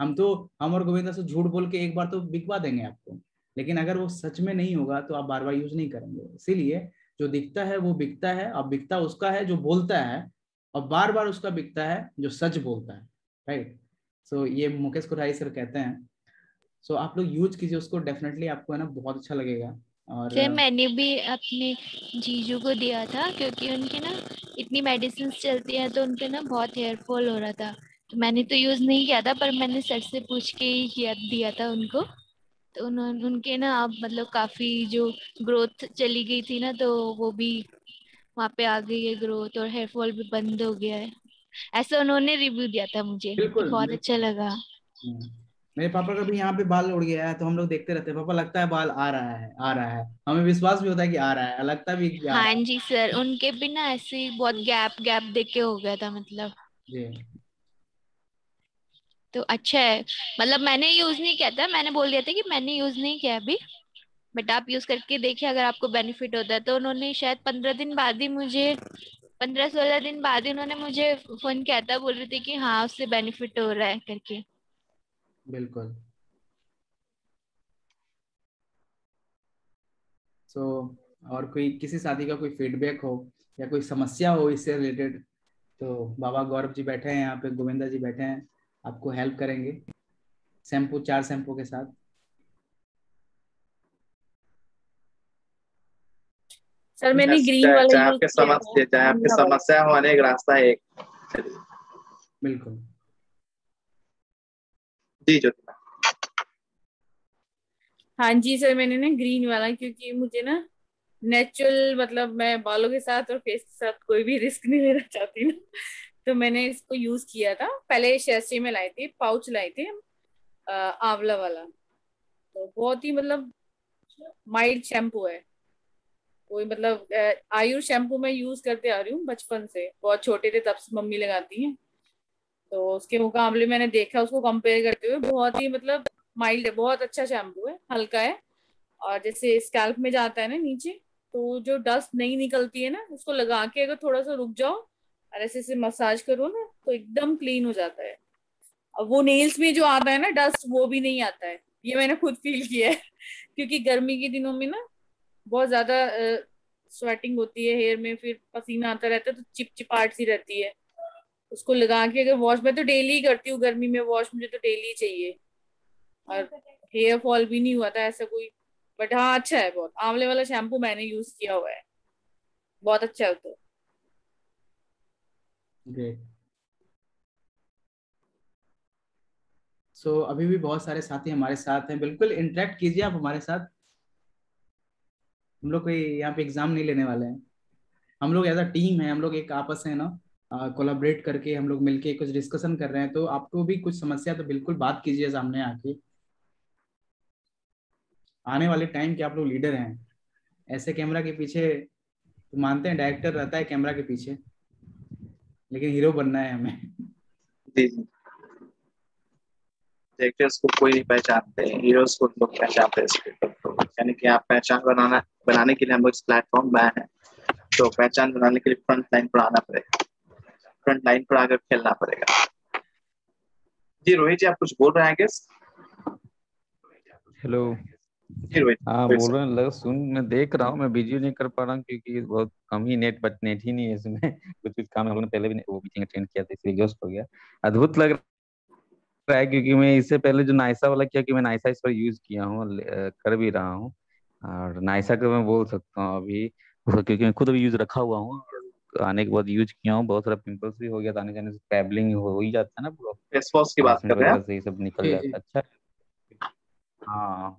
हम और गोविंदा से झूठ बोल के एक बार तो बिकवा देंगे आपको, लेकिन अगर वो सच में नहीं होगा तो आप बार बार यूज नहीं करेंगे। इसीलिए जो दिखता है वो बिकता है, अब बिकता उसका है जो बोलता है, और बार बार उसका बिकता है जो सच बोलता है, राइट। सो ये मुकेश कोठारी सर कहते हैं। सो आप लोग यूज कीजिए उसको, डेफिनेटली आपको है ना बहुत अच्छा लगेगा। और सर मैंने भी अपने जीजू को दिया था, क्योंकि उनके ना इतनी मेडिसिन चलती है तो उनके ना बहुत हेयर फॉल हो रहा था। तो मैंने तो यूज नहीं किया था, पर मैंने सर से पूछ के ही दिया था उनको। तो उन्होंने उनके ना अब मतलब काफी जो ग्रोथ चली गई थी ना, तो वो भी वहाँ पे आ गई है ग्रोथ, और हेयर फॉल भी बंद हो गया है। ऐसा उन्होंने रिव्यू दिया था मुझे, बिल्कुल बहुत अच्छा लगा। मेरे पापा का भी यहाँ पे बाल उड़ गया है तो हम लोग देखते रहते हैं, पापा लगता है बाल आ रहा है आ रहा है, हमें विश्वास भी होता है कि आ रहा है, लगता भी कि आ हाँ रहा जी सर, उनके भी ना ऐसे ही बहुत गैप गैप देख के हो गया था मतलब। है जी। तो अच्छा है, मतलब मैंने यूज नहीं किया था, मैंने बोल दिया था कि मैंने यूज नहीं किया अभी, बट आप यूज करके देखिए अगर आपको बेनिफिट होता है। तो उन्होंने शायद 15 दिन बाद ही मुझे, 15-16 दिन बाद ही उन्होंने मुझे फोन किया था, बोल रहे थे कि हाँ उससे बेनिफिट हो रहा है करके। बिल्कुल। सो और कोई किसी साथी का कोई फीडबैक हो या कोई समस्या हो इससे रिलेटेड, तो बाबा गौरव जी बैठे हैं यहाँ पे, गोविंदा जी बैठे हैं, आपको हेल्प करेंगे शैम्पू, 4 शैम्पू के साथ। सर मैंने ग्रीन वाला यूज किया था। चाहे आपकी समस्या हो, अनेक रास्ता है एक। बिल्कुल जी ज्योति। हाँ जी सर, मैंने ना ग्रीन वाला, क्योंकि मुझे ना नेचुरल, मतलब मैं बालों के साथ और फेस के साथ कोई भी रिस्क नहीं लेना चाहती ना, तो मैंने इसको यूज किया था। पहले शैशे में लाए थे, पाउच लाए थे आंवला वाला, तो बहुत ही मतलब माइल्ड शैम्पू है कोई, मतलब आयुष शैम्पू मैं यूज करते आ रही हूँ बचपन से, बहुत छोटे थे तब से मम्मी लगाती हैं, तो उसके मुकाबले मैंने देखा उसको कंपेयर करते हुए, बहुत ही मतलब माइल्ड है, बहुत अच्छा शैम्पू है, हल्का है, और जैसे स्कैल्प में जाता है ना नीचे, तो जो डस्ट नहीं निकलती है ना, उसको लगा के अगर थोड़ा सा रुक जाओ और ऐसे ऐसे मसाज करो ना, तो एकदम क्लीन हो जाता है। अब वो नेल्स में जो आता है ना डस्ट, वो भी नहीं आता है, ये मैंने खुद फील किया है क्योंकि गर्मी के दिनों में ना बहुत ज्यादा स्वेटिंग होती है हेयर में, फिर पसीना आता रहता है, तो चिपचिपाहट सी रहती है। उसको लगा के अगर वॉश, मैं तो डेली करती हूँ गर्मी में वॉश, मुझे तो डेली चाहिए, और हेयर फॉल भी नहीं हुआ था ऐसा कोई। बट हाँ अच्छा है बहुत, आंवले वाला शैम्पू मैंने यूज किया हुआ है, बहुत अच्छा है तो। ग्रेट। सो अभी भी बहुत सारे साथी हमारे साथ हैं, बिल्कुल इंटरेक्ट कीजिए आप हमारे साथ। हम लोग कोई यहाँ पे एग्जाम नहीं लेने वाले हैं, हम लोग एज अ टीम है, हम लोग एक आपस में ना कोलाबरेट करके हम लोग मिलके कुछ डिस्कशन कर रहे हैं। तो आपको भी कुछ समस्या तो बिल्कुल बात कीजिए सामने आके, आने वाले टाइम के आप लोग लीडर हैं। ऐसे कैमरा के पीछे तो मानते हैं डायरेक्टर रहता है कैमरा के पीछे, लेकिन हीरो बनना है हमें। जी जी, डायरेक्टर्स को कोई नहीं पहचानते, हीरोज को लोग पहचानते हैं। तो यानी कि आप पहचान बनाने के लिए हम लोग इस प्लेटफॉर्म में आए हैं, तो पहचान बनाने के लिए फ्रंट लाइन पर आना पड़ेगा, फ्रंट लाइन पर आकर खेलना पड़ेगा। जी रोहित जी, आप कुछ बोल रहे हैं गेस? हेलो। जी रोहित। हाँ बोल रहे हैं, लग सुन, मैं देख रहा हूँ, मैं वीडियो नहीं कर पा रहा हूँ क्योंकि बहुत कम ही नेट, बट नेट ही नहीं है इसमें कुछ कुछ काम है, हम लोगों ने पहले भी वो मीटिंग अटेंड किया था इसलिए एग्जॉस्ट हो गया। अद्भुत लग रहा है क्योंकि मैं इससे पहले जो नाइसा वाला किया, कि मैं नाइसा इस पर यूज किया हूँ, कर भी रहा हूँ, और नाइसा का मैं बोल सकता हूँ अभी, क्योंकि मैं खुद अभी यूज रखा हुआ हूँ, और आने के बाद यूज किया हूँ, बहुत सारा पिंपल्स भी हो गया था, आने जाने से ट्रैवलिंग हो ही जाता है ना, पूरा फेस वॉश की बात क्लासमेट कर रहे हैं वगैरह आप? से ये सब निकल जी जाता जी। है। अच्छा, हाँ,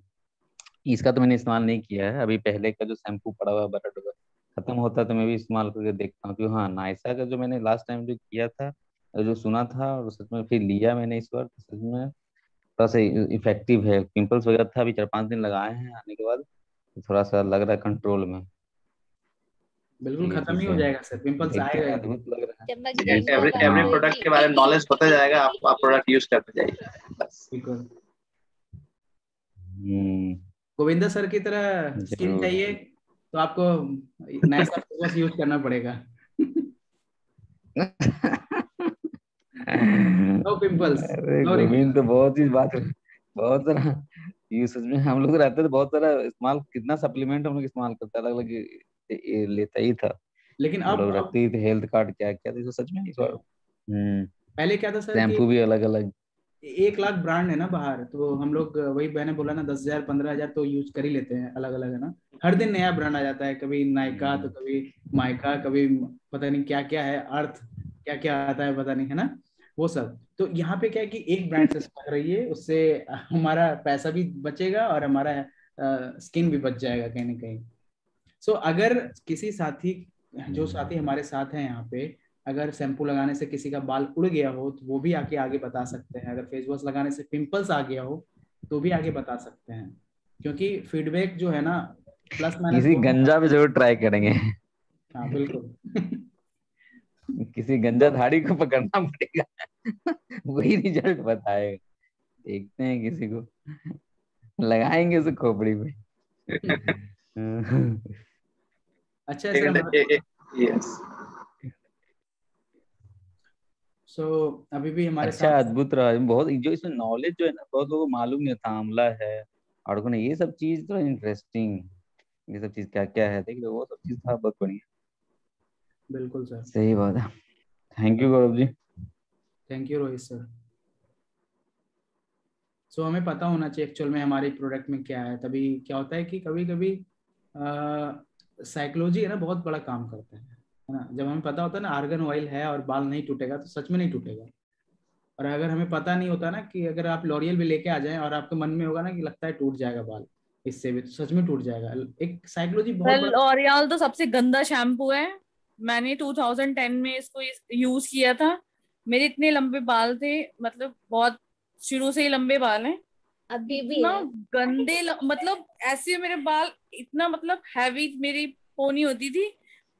इसका तो मैंने इस्तेमाल नहीं किया है अभी, पहले का जो शैम्पू पड़ा हुआ है बरड वगैरह खत्म होता है तो मैं भी इस्तेमाल करके देखता हूँ कि हाँ, नायसा का जो मैंने लास्ट टाइम जो किया था, जो सुना था, और सच में फिर लिया मैंने इस बार, तो सच में थोड़ा सा इफेक्टिव है। पिंपल्स वगैरह था, अभी 4-5 दिन लगाए हैं आने के बाद, तो थोड़ा सा लग रहा है कंट्रोल में। तो बिल्कुल ये खत्म ही चीज हो है, जाएगा सर, पिंपल्स देखते आएगा हैं, ही नहीं। अद्भुत लग रहा चमक है, जाएंगे देखते हैं। एवरी बालों प्रोडक्ट के बारे में की। नॉलेज होता जाएगा, आप प्रोडक्ट यूज करते जाइए बस। बिल्कुल। हम्म, गोविंदा सर की तरह स्किन जरूर। चाहिए तो आपको नाइसा फेस यूज करना पड़ेगा। नो पिंपल्स, अरे नो रिंकल। गोविंद तो बहुत चीज बात, बहुत सारा, ये सच में हम लोग रहते थे, बहुत सारा इस्तेमाल, कितना सप्लीमेंट हम लोग इस्तेमाल करते, अलग अलग ये लेता ही था, लेकिन हम अब लोग रखते ही थे, हेल्थ कार्ड क्या क्या था, तो सच में इस बार। पहले क्या था सर कि शैम्पू भी अलग अलग। 1 लाख ब्रांड है ना बाहर, तो हम लोग वही मैंने बोला ना 10,000 15,000 तो यूज कर ही लेते हैं, अलग अलग है ना। हर दिन नया ब्रांड आ जाता है, कभी नायका तो कभी माइका, कभी पता नहीं क्या क्या है, अर्थ क्या क्या आता है पता नहीं, है ना वो सब। तो यहाँ पे क्या है कि एक ब्रांड से स्टार्ट रहिए, उससे हमारा पैसा भी बचेगा और हमारा स्किन भी बच जाएगा कहीं ना कहीं। सो अगर किसी साथी, जो साथी हमारे साथ हैं यहाँ पे, अगर शैम्पू लगाने से किसी का बाल उड़ गया हो तो वो भी आगे बता सकते हैं। अगर फेस वॉश लगाने से पिंपल्स आ गया हो तो भी आगे बता सकते हैं, क्योंकि फीडबैक जो है ना प्लस माइनस किसी गंजा पे जरूर ट्राई करेंगे। हाँ बिल्कुल। किसी गंजा धाड़ी को पकड़ना पड़ेगा, वही रिजल्ट बताएगा। देखते हैं किसी को लगाएंगे उसे खोपड़ी पे। अच्छा सर, यस सो अभी भी हमारे अच्छा साथ अद्भुत रहा, बहुत जो इसमें नॉलेज जो है ना बहुत लोगों को मालूम नहीं होता, आंवला है और को ये सब चीज तो इंटरेस्टिंग, ये सब चीज क्या क्या है देख लो, वो सब चीज था बहुत बढ़िया। बिल्कुल सर, सही बात है। Thank you Gaurav ji. Thank you Rohit sir. So हमें पता होना चाहिए एक्चुअल में हमारे प्रोडक्ट में क्या है। तभी क्या होता है कि कभी कभी साइकोलॉजी है ना बहुत बड़ा काम करता है ना। जब हमें पता होता है ना आर्गन ऑयल है और बाल नहीं टूटेगा तो सच में नहीं टूटेगा। और अगर हमें पता नहीं होता ना कि अगर आप लॉरियल भी लेके आ जाएं और आपके मन में होगा ना कि लगता है टूट जाएगा बाल, इससे भी तो सच में टूट जाएगा। एक साइकोलॉजी बहुत बड़ा। लॉरियल तो सबसे गंदा शैम्पू है। मैंने 2010 में इसको यूज किया था। मेरे इतने लंबे बाल थे, मतलब बहुत शुरू से ही लंबे बाल हैं, अभी भी इतना है। गंदे मतलब ऐसे मेरे बाल इतना मतलब हैवी मेरी पोनी होती थी।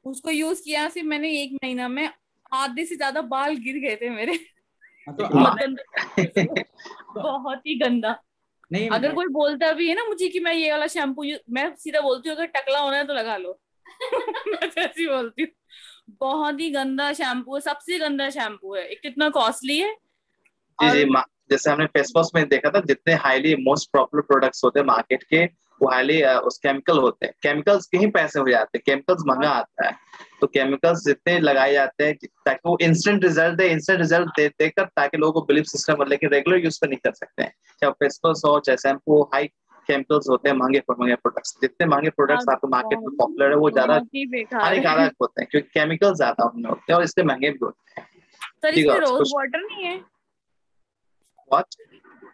उसको यूज किया सिर्फ मैंने 1 महीना में, आधे से ज्यादा बाल गिर गए थे मेरे। तो बहुत गंदा, बहुत ही गंदा। नहीं अगर कोई बोलता भी है ना मुझे कि मैं ये वाला शैम्पू मैं सीधा बोलती हूँ अगर टकला होना है तो लगा लो। मैं तो ऐसी बोलती हूँ। बहुत ही गंदा शैम्पू है, सबसे गंदा शैम्पू है, एक कितना कॉस्टली है। जी और जी जैसे हमने फेस वॉश में देखा था, जितने हाईली मोस्ट पॉपुलर प्रोडक्ट्स होते हैं मार्केट के, वो हाईली उस केमिकल होते हैं। केमिकल्स के ही पैसे हो जाते हैं, केमिकल्स महंगा आता है। तो केमिकल्स जितने लगाए जाते हैं ताकि वो इंस्टेंट रिजल्ट दे देकर ताकि लोगों को बिलीफ सिस्टम हो, लेकिन रेगुलर यूज तो नहीं कर सकते हैं। चाहे फेस वॉश हो चाहे शैम्पू, हाई केमिकल्स होते हैं, महंगे प्रोडक्ट्स। जितने महंगे प्रोडक्ट्स आपको मार्केट में पॉपुलर है वो ज्यादा बहुत ही बेकार है। हानिकारक होते हैं, क्योंकि केमिकल ज्यादा उनमें होते हैं और इसलिए महंगे भी होते हैं। सर ठीक है, इसमें रोज कुछ वाटर नहीं है? व्हाट?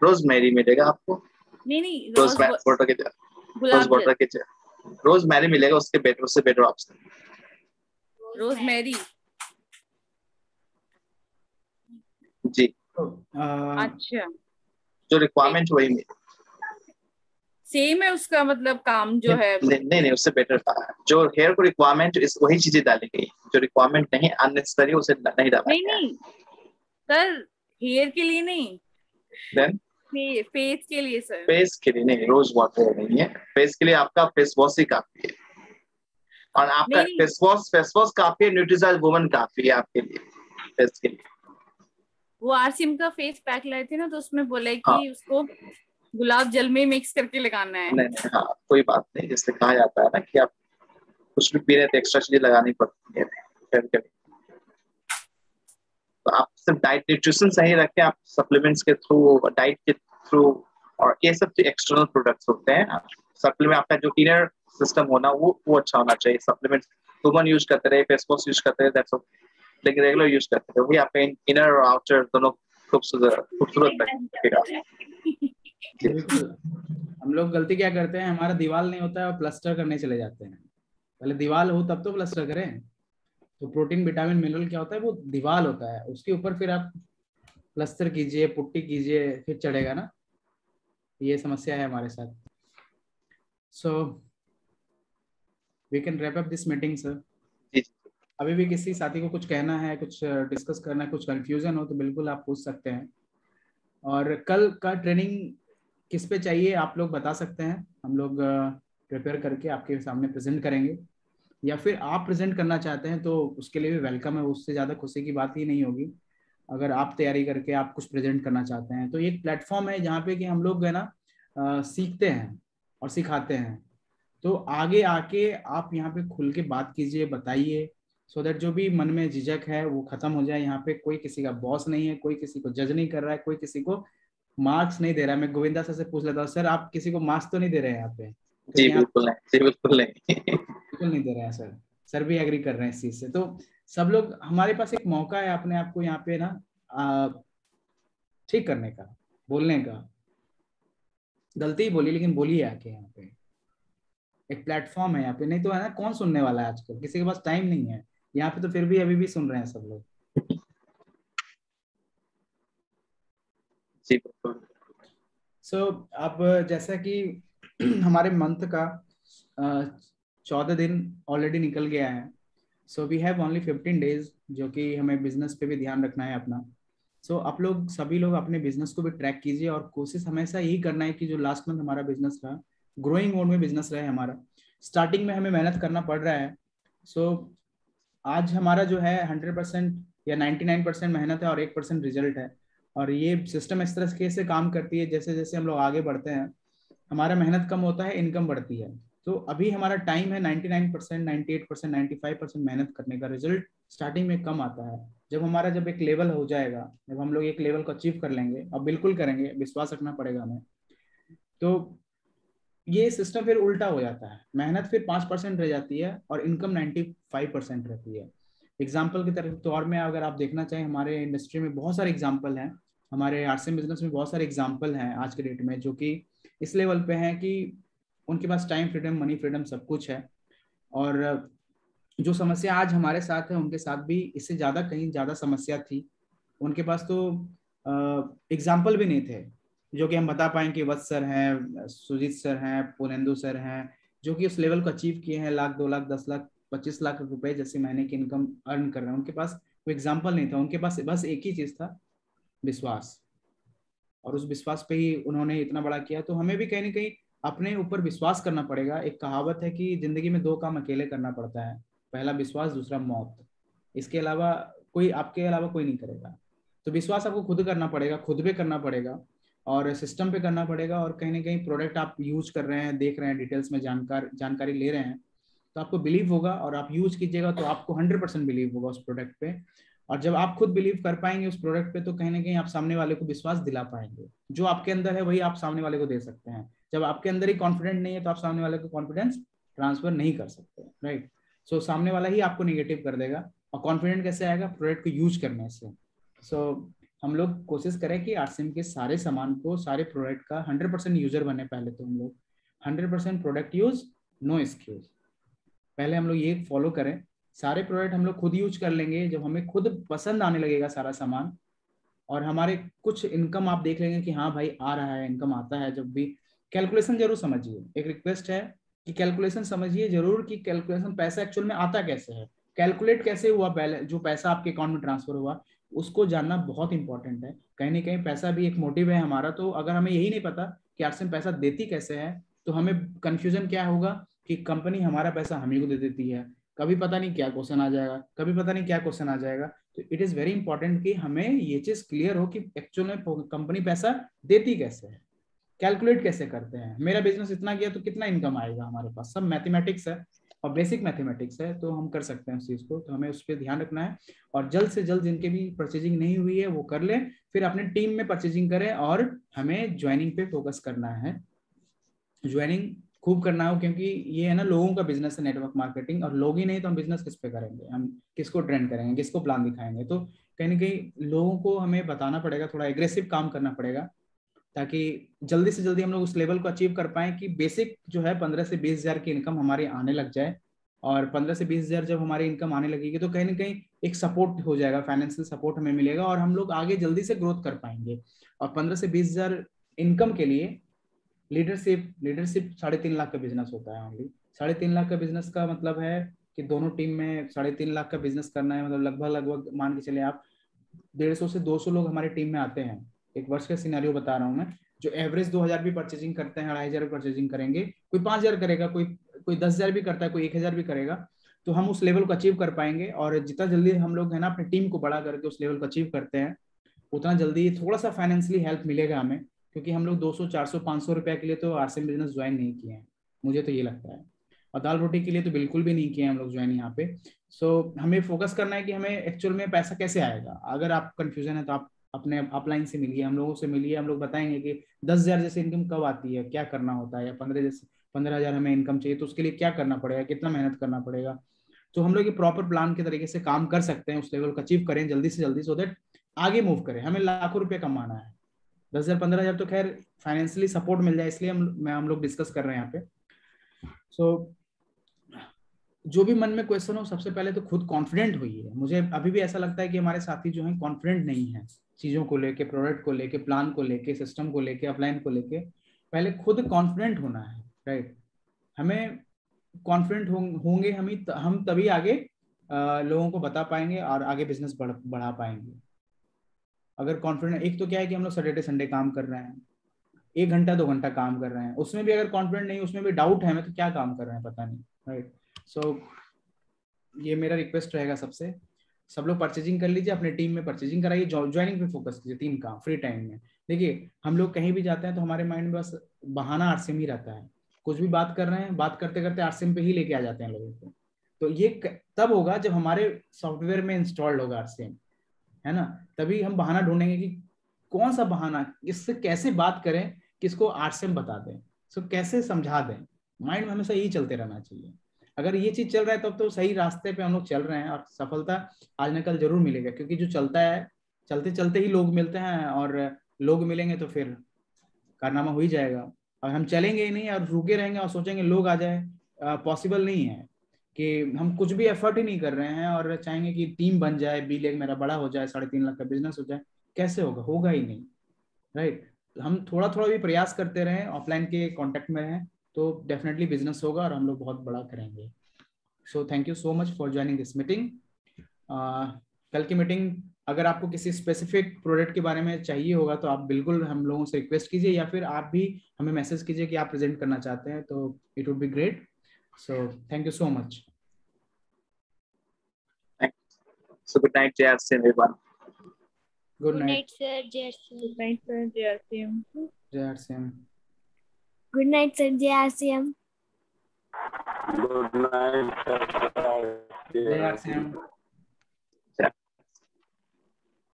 रोजमेरी मिलेगा आपको, नहीं रोज रोज वाटर के जगह, रोज गुलाब वाटर के जगह रोजमेरी मिलेगा, उसके बेटर, उससे बेटर ऑप्शन। रोजमेरी। जी अच्छा, जो रिक्वायरमेंट वही मिलेगी। सेम है उसका मतलब काम जो है? नहीं, उससे बेटर था। जो हेयर को रिक्वायरमेंट इस वही चीजें डाली गई, जो रिक्वायरमेंट नहीं अननेसेसरी उसे नहीं डाला गया। नहीं सर, हेयर के लिए नहीं, देन फेस के लिए सर। फेस के लिए नहीं, रोज वाटर नहीं है। फेस के लिए आपका फेस वॉश ही काफी है, और आपका नहीं फेस वॉश काफी है, न्यूट्रीजॉर्ज वुमन काफी है आपके लिए, फेस के लिए। वो आरसीएम का फेस पैक लाए थे ना, तो उसमें बोला है हाँ कि उसको गुलाब जल में मिक्स करके लगाना है। नहीं, हाँ कोई बात नहीं। जैसे कहा जाता है ना कि आप कुछ भी पी रहे थे, एक्स्ट्रा चीजें लगानी पड़ती है कभी। तो आप सिर्फ डाइट न्यूट्रिशन सही रखें, आप सप्लीमेंट्स के थ्रू, डाइट के थ्रू, और ये सब एक्सटर्नल प्रोडक्ट्स होते हैं। सप्लीमेंट आपका जो इनर सिस्टम होना वो अच्छा होना चाहिए। सप्लीमेंट्स ह्यूमन यूज करते रहे, फेस वॉश यूज करते रहे, दैट्स ओके, लेकिन रेगुलर यूज करते रहे, वही आपका इनर और आउटर दोनों खूबसूरत रखेगा। बिल्कुल। हम लोग गलती क्या करते हैं, हमारा दीवार नहीं होता है और प्लास्टर करने चले जाते हैं। पहले दीवार हो तब तो प्लास्टर करें। तो प्रोटीन विटामिन मिनरल क्या होता है, वो दीवार होता है, उसके ऊपर फिर आप प्लास्टर कीजिए, पुट्टी कीजिए, फिर चढ़ेगा ना। ये समस्या है हमारे साथ। So we can wrap up this meeting sir. अभी भी किसी साथी को कुछ कहना है, कुछ डिस्कस करना है, कुछ कंफ्यूजन हो तो बिल्कुल आप पूछ सकते हैं। और कल का ट्रेनिंग किस पे चाहिए आप लोग बता सकते हैं, हम लोग प्रिपेयर करके आपके सामने प्रेजेंट करेंगे। या फिर आप प्रेजेंट करना चाहते हैं तो उसके लिए भी वेलकम है, उससे ज़्यादा खुशी की बात ही नहीं होगी। अगर आप तैयारी करके आप कुछ प्रेजेंट करना चाहते हैं तो ये एक प्लेटफॉर्म है जहाँ पे कि हम लोग है ना सीखते हैं और सिखाते हैं। तो आगे आके आप यहाँ पे खुल के बात कीजिए, बताइए, सो दैट जो भी मन में झिझक है वो खत्म हो जाए। यहाँ पे कोई किसी का बॉस नहीं है, कोई किसी को जज नहीं कर रहा है, कोई किसी को मार्क्स नहीं दे रहा है। मैं गोविंदा सर से पूछ लेता हूँ, सर आप किसी को मार्क्स तो नहीं दे रहे हैं यहाँ पे? जी बिल्कुल नहीं, बिल्कुल नहीं दे रहे हैं सर। सर भी एग्री कर रहे हैं इस चीज से। तो सब लोग, हमारे पास एक मौका है अपने आप को यहाँ पे ना ठीक करने का, बोलने का। गलती ही बोली लेकिन बोलिए आके। यहाँ पे एक प्लेटफॉर्म है यहाँ पे, नहीं तो है ना कौन सुनने वाला है आजकल, किसी के पास टाइम नहीं है। यहाँ पे तो फिर भी अभी भी सुन रहे हैं सब लोग। जी बिल्कुल। सो अब जैसा कि हमारे मंथ का 14 दिन ऑलरेडी निकल गया है, so we have only 15 days जो कि हमें बिजनेस पे भी ध्यान रखना है अपना। सो आप लोग सभी लोग अपने बिजनेस को भी ट्रैक कीजिए और कोशिश हमेशा यही करना है कि जो लास्ट मंथ हमारा बिजनेस रहा, ग्रोइंग मोड में बिजनेस रहे हमारा। स्टार्टिंग में हमें मेहनत करना पड़ रहा है। सो आज हमारा जो है 100% या 99% मेहनत है और 1% रिजल्ट है। और ये सिस्टम इस तरह से काम करती है, जैसे जैसे हम लोग आगे बढ़ते हैं हमारा मेहनत कम होता है, इनकम बढ़ती है। तो अभी हमारा टाइम है 99%, 98%, 95% मेहनत करने का। रिजल्ट स्टार्टिंग में कम आता है। जब एक लेवल हो जाएगा, जब हम लोग एक लेवल को अचीव कर लेंगे, और बिल्कुल करेंगे, विश्वास रखना पड़ेगा हमें, तो ये सिस्टम फिर उल्टा हो जाता है। मेहनत फिर 5% रह जाती है और इनकम 95% रहती है। एग्जाम्पल की तरफ तौर में अगर आप देखना चाहें, हमारे इंडस्ट्री में बहुत सारे एग्जाम्पल हैं, हमारे आरसीएम बिजनेस में बहुत सारे एग्जाम्पल हैं आज के डेट में जो कि इस लेवल पे हैं कि उनके पास टाइम फ्रीडम, मनी फ्रीडम सब कुछ है। और जो समस्या आज हमारे साथ है उनके साथ भी इससे ज़्यादा कहीं ज़्यादा समस्या थी। उनके पास तो एग्जाम्पल भी नहीं थे जो कि हम बता पाएं कि वत्स सर हैं, सुजीत सर हैं, पुनेंदु सर हैं, जो कि उस लेवल को अचीव किए हैं, 1,00,000, 2,00,000, 10,00,000, 25,00,000 रुपए जैसे महीने की इनकम अर्न कर रहे हैं। उनके पास कोई एग्जाम्पल नहीं था, उनके पास बस एक ही चीज था, विश्वास। और उस विश्वास पे ही उन्होंने इतना बड़ा किया। तो हमें भी कहीं ना कहीं अपने ऊपर विश्वास करना पड़ेगा। एक कहावत है कि जिंदगी में 2 काम अकेले करना पड़ता है, पहला विश्वास, दूसरा मौत। इसके अलावा आपके अलावा कोई नहीं करेगा। तो विश्वास आपको खुद करना पड़ेगा, खुद पे करना पड़ेगा और सिस्टम पे करना पड़ेगा। और कहीं ना कहीं प्रोडक्ट आप यूज कर रहे हैं, देख रहे हैं, डिटेल्स में जानकारी ले रहे हैं, तो आपको बिलीव होगा और आप यूज कीजिएगा तो आपको 100% बिलीव होगा उस प्रोडक्ट पे। और जब आप खुद बिलीव कर पाएंगे उस प्रोडक्ट पे, तो कहीं ना कहीं आप सामने वाले को विश्वास दिला पाएंगे। जो आपके अंदर है वही आप सामने वाले को दे सकते हैं। जब आपके अंदर ही कॉन्फिडेंट नहीं है तो आप सामने वाले को कॉन्फिडेंस ट्रांसफर नहीं कर सकते, राइट। सो सामने वाला ही आपको निगेटिव कर देगा। और कॉन्फिडेंट कैसे आएगा? प्रोडक्ट को यूज करने से। सो हम लोग कोशिश करें कि आरसीएम के सारे सामान को, सारे प्रोडक्ट का 100% यूजर बने। पहले तो हम लोग 100% प्रोडक्ट यूज, नो एक्सक्यूज। पहले हम लोग ये फॉलो करें, सारे प्रोडक्ट हम लोग खुद यूज कर लेंगे। जब हमें खुद पसंद आने लगेगा सारा सामान और हमारे कुछ इनकम आप देख लेंगे कि हाँ भाई आ रहा है, इनकम आता है। जब भी कैलकुलेशन जरूर समझिए, एक रिक्वेस्ट है कि कैलकुलेशन समझिए जरूर कि कैलकुलेशन पैसा एक्चुअल में आता कैसे है, कैलकुलेट कैसे हुआ, जो पैसा आपके अकाउंट में ट्रांसफर हुआ उसको जानना बहुत इंपॉर्टेंट है। कहीं ना कहीं पैसा भी एक मोटिव है हमारा। तो अगर हमें यही नहीं पता कि आरसीएम पैसा देती कैसे है, तो हमें कंफ्यूजन क्या होगा कि कंपनी हमारा पैसा हम ही को दे देती है, कभी पता नहीं क्या क्वेश्चन आ जाएगा, कभी पता नहीं क्या क्वेश्चन आ जाएगा। तो इट इज वेरी इंपॉर्टेंट कि हमें ये चीज क्लियर हो कि एक्चुअल में कंपनी पैसा देती कैसे है, कैलकुलेट कैसे करते हैं। मेरा बिजनेस इतना गया तो कितना इनकम आएगा हमारे पास, सब मैथमेटिक्स है और बेसिक मैथमेटिक्स है, तो हम कर सकते हैं उस चीज को। तो हमें उस पर ध्यान रखना है और जल्द से जल्द जिनके भी परचेजिंग नहीं हुई है वो कर लें, फिर अपने टीम में परचेजिंग करें। और हमें ज्वाइनिंग पे फोकस करना है, ज्वाइनिंग खूब करना हो, क्योंकि ये है ना लोगों का बिजनेस है, नेटवर्क मार्केटिंग। और लोग ही नहीं तो हम बिजनेस किस पे करेंगे, हम किसको ट्रेंड करेंगे, किसको प्लान दिखाएंगे। तो कहीं ना कहीं लोगों को हमें बताना पड़ेगा, थोड़ा एग्रेसिव काम करना पड़ेगा, ताकि जल्दी से जल्दी हम लोग उस लेवल को अचीव कर पाएं कि बेसिक जो है 15 से 20 हजार की इनकम हमारी आने लग जाए। और 15 से 20 हजार जब हमारी इनकम आने लगेगी तो कहीं ना कहीं एक सपोर्ट हो जाएगा, फाइनेंशियल सपोर्ट हमें मिलेगा और हम लोग आगे जल्दी से ग्रोथ कर पाएंगे। और 15 से 20 हजार इनकम के लिए लीडरशिप 3.5 लाख का बिजनेस होता है ओनली। 3.5 लाख का बिजनेस का मतलब है कि दोनों टीम में 3.5 लाख का बिजनेस करना है। मतलब लगभग मान के चले आप 150 से 200 लोग हमारे टीम में आते हैं। एक वर्ष का सिनेरियो बता रहा हूँ मैं, जो एवरेज 2,000 भी परचेजिंग करते हैं, 2,500 भी परचेजिंग करेंगे, कोई 5,000 करेगा, कोई 10,000 भी करता है, कोई 1,000 भी करेगा। तो हम उस लेवल को अचीव कर पाएंगे। और जितना जल्दी हम लोग है ना अपनी टीम को बड़ा करके उस लेवल को अचीव करते हैं, उतना जल्दी थोड़ा सा फाइनेंशियली हेल्प मिलेगा हमें। क्योंकि हम लोग 200, 400, 500 रुपए के लिए तो आरसीएम बिजनेस ज्वाइन नहीं किए हैं, मुझे तो ये लगता है। और दाल रोटी के लिए तो बिल्कुल भी नहीं किए हम लोग ज्वाइन यहाँ पे। सो हमें फोकस करना है कि हमें एक्चुअल में पैसा कैसे आएगा। अगर आप कंफ्यूजन है तो आप अपने अपलाइन से मिलिए, हम लोगों से मिलिए, हम लोग बताएंगे कि 10,000 जैसे इनकम कब आती है, क्या करना होता है, या 15,000 हमें इनकम चाहिए तो उसके लिए क्या करना पड़ेगा, कितना मेहनत करना पड़ेगा। तो हम लोग ये प्रॉपर प्लान के तरीके से काम कर सकते हैं, उस लेवल को अचीव करें जल्दी से जल्दी, सो दैट आगे मूव करें। हमें लाखों रुपए कमाना है, 10,000 15,000 तो खैर फाइनेंशियली सपोर्ट मिल जाए, इसलिए हम लोग डिस्कस कर रहे हैं यहाँ पे। सो जो भी मन में क्वेश्चन हो, सबसे पहले तो खुद कॉन्फिडेंट होइए। मुझे अभी भी ऐसा लगता है कि हमारे साथी जो हैं कॉन्फिडेंट नहीं है चीजों को लेके, प्रोडक्ट को लेके, प्लान को लेके, सिस्टम को लेके, अपलाइन को लेके। पहले खुद कॉन्फिडेंट होना है, राइट। हमें कॉन्फिडेंट होंगे हम तभी आगे लोगों को बता पाएंगे और आगे बिजनेस बढ़ा पाएंगे। अगर कॉन्फिडेंट, एक तो क्या है कि हम लोग सैटरडे संडे काम कर रहे हैं, 1 घंटा 2 घंटा काम कर रहे हैं, उसमें भी अगर कॉन्फिडेंट नहीं, उसमें भी डाउट है हमें तो क्या काम कर रहे हैं पता नहीं, राइट। सो ये मेरा रिक्वेस्ट रहेगा सबसे, सब लोग परचेजिंग कर लीजिए, अपने टीम में परचेजिंग कराइए, ज्वाइनिंग पे फोकस कीजिए, टीम का फ्री टाइम में। देखिए हम लोग कहीं भी जाते हैं तो हमारे माइंड में बस बहाना आरसीएम ही रहता है, कुछ भी बात कर रहे हैं, बात करते करते आरसीएम पे ही लेके आ जाते हैं लोगों को। तो ये तब होगा जब हमारे सॉफ्टवेयर में इंस्टॉल्ड होगा आरसीएम, है ना, तभी हम बहाना ढूंढेंगे कि कौन सा बहाना, इससे कैसे बात करें, किसको आरसीएम बता दें, सो कैसे समझा दें। माइंड में हमेशा यही चलते रहना चाहिए। अगर ये चीज चल रहा है तब तो सही रास्ते पे हम लोग चल रहे हैं और सफलता आज न कल जरूर मिलेगा, क्योंकि जो चलता है चलते चलते ही लोग मिलते हैं, और लोग मिलेंगे तो फिर कारनामा हो ही जाएगा। और हम चलेंगे ही नहीं और रुके रहेंगे और सोचेंगे लोग आ जाए, पॉसिबल नहीं है। कि हम कुछ भी एफर्ट ही नहीं कर रहे हैं और चाहेंगे कि टीम बन जाए, बी लेग मेरा बड़ा हो जाए, 3.5 लाख का बिजनेस हो जाए, कैसे होगा? होगा ही नहीं, राइट। हम थोड़ा थोड़ा भी प्रयास करते रहें, ऑफलाइन के कांटेक्ट में रहें, तो डेफिनेटली बिजनेस होगा और हम लोग बहुत बड़ा करेंगे। सो thank you so much for joining this meeting. कल की मीटिंग अगर आपको किसी स्पेसिफिक प्रोडक्ट के बारे में चाहिए होगा तो आप बिल्कुल हम लोगों से रिक्वेस्ट कीजिए, या फिर आप भी हमें मैसेज कीजिए कि आप प्रेजेंट करना चाहते हैं, तो it would be great. So thank you so much. So good night, JRCM, everyone. Good Good night. night, sir. JRCM. Good night, sir. JRCM. JRCM. Good night, sir. JRCM. Good night. JRCM.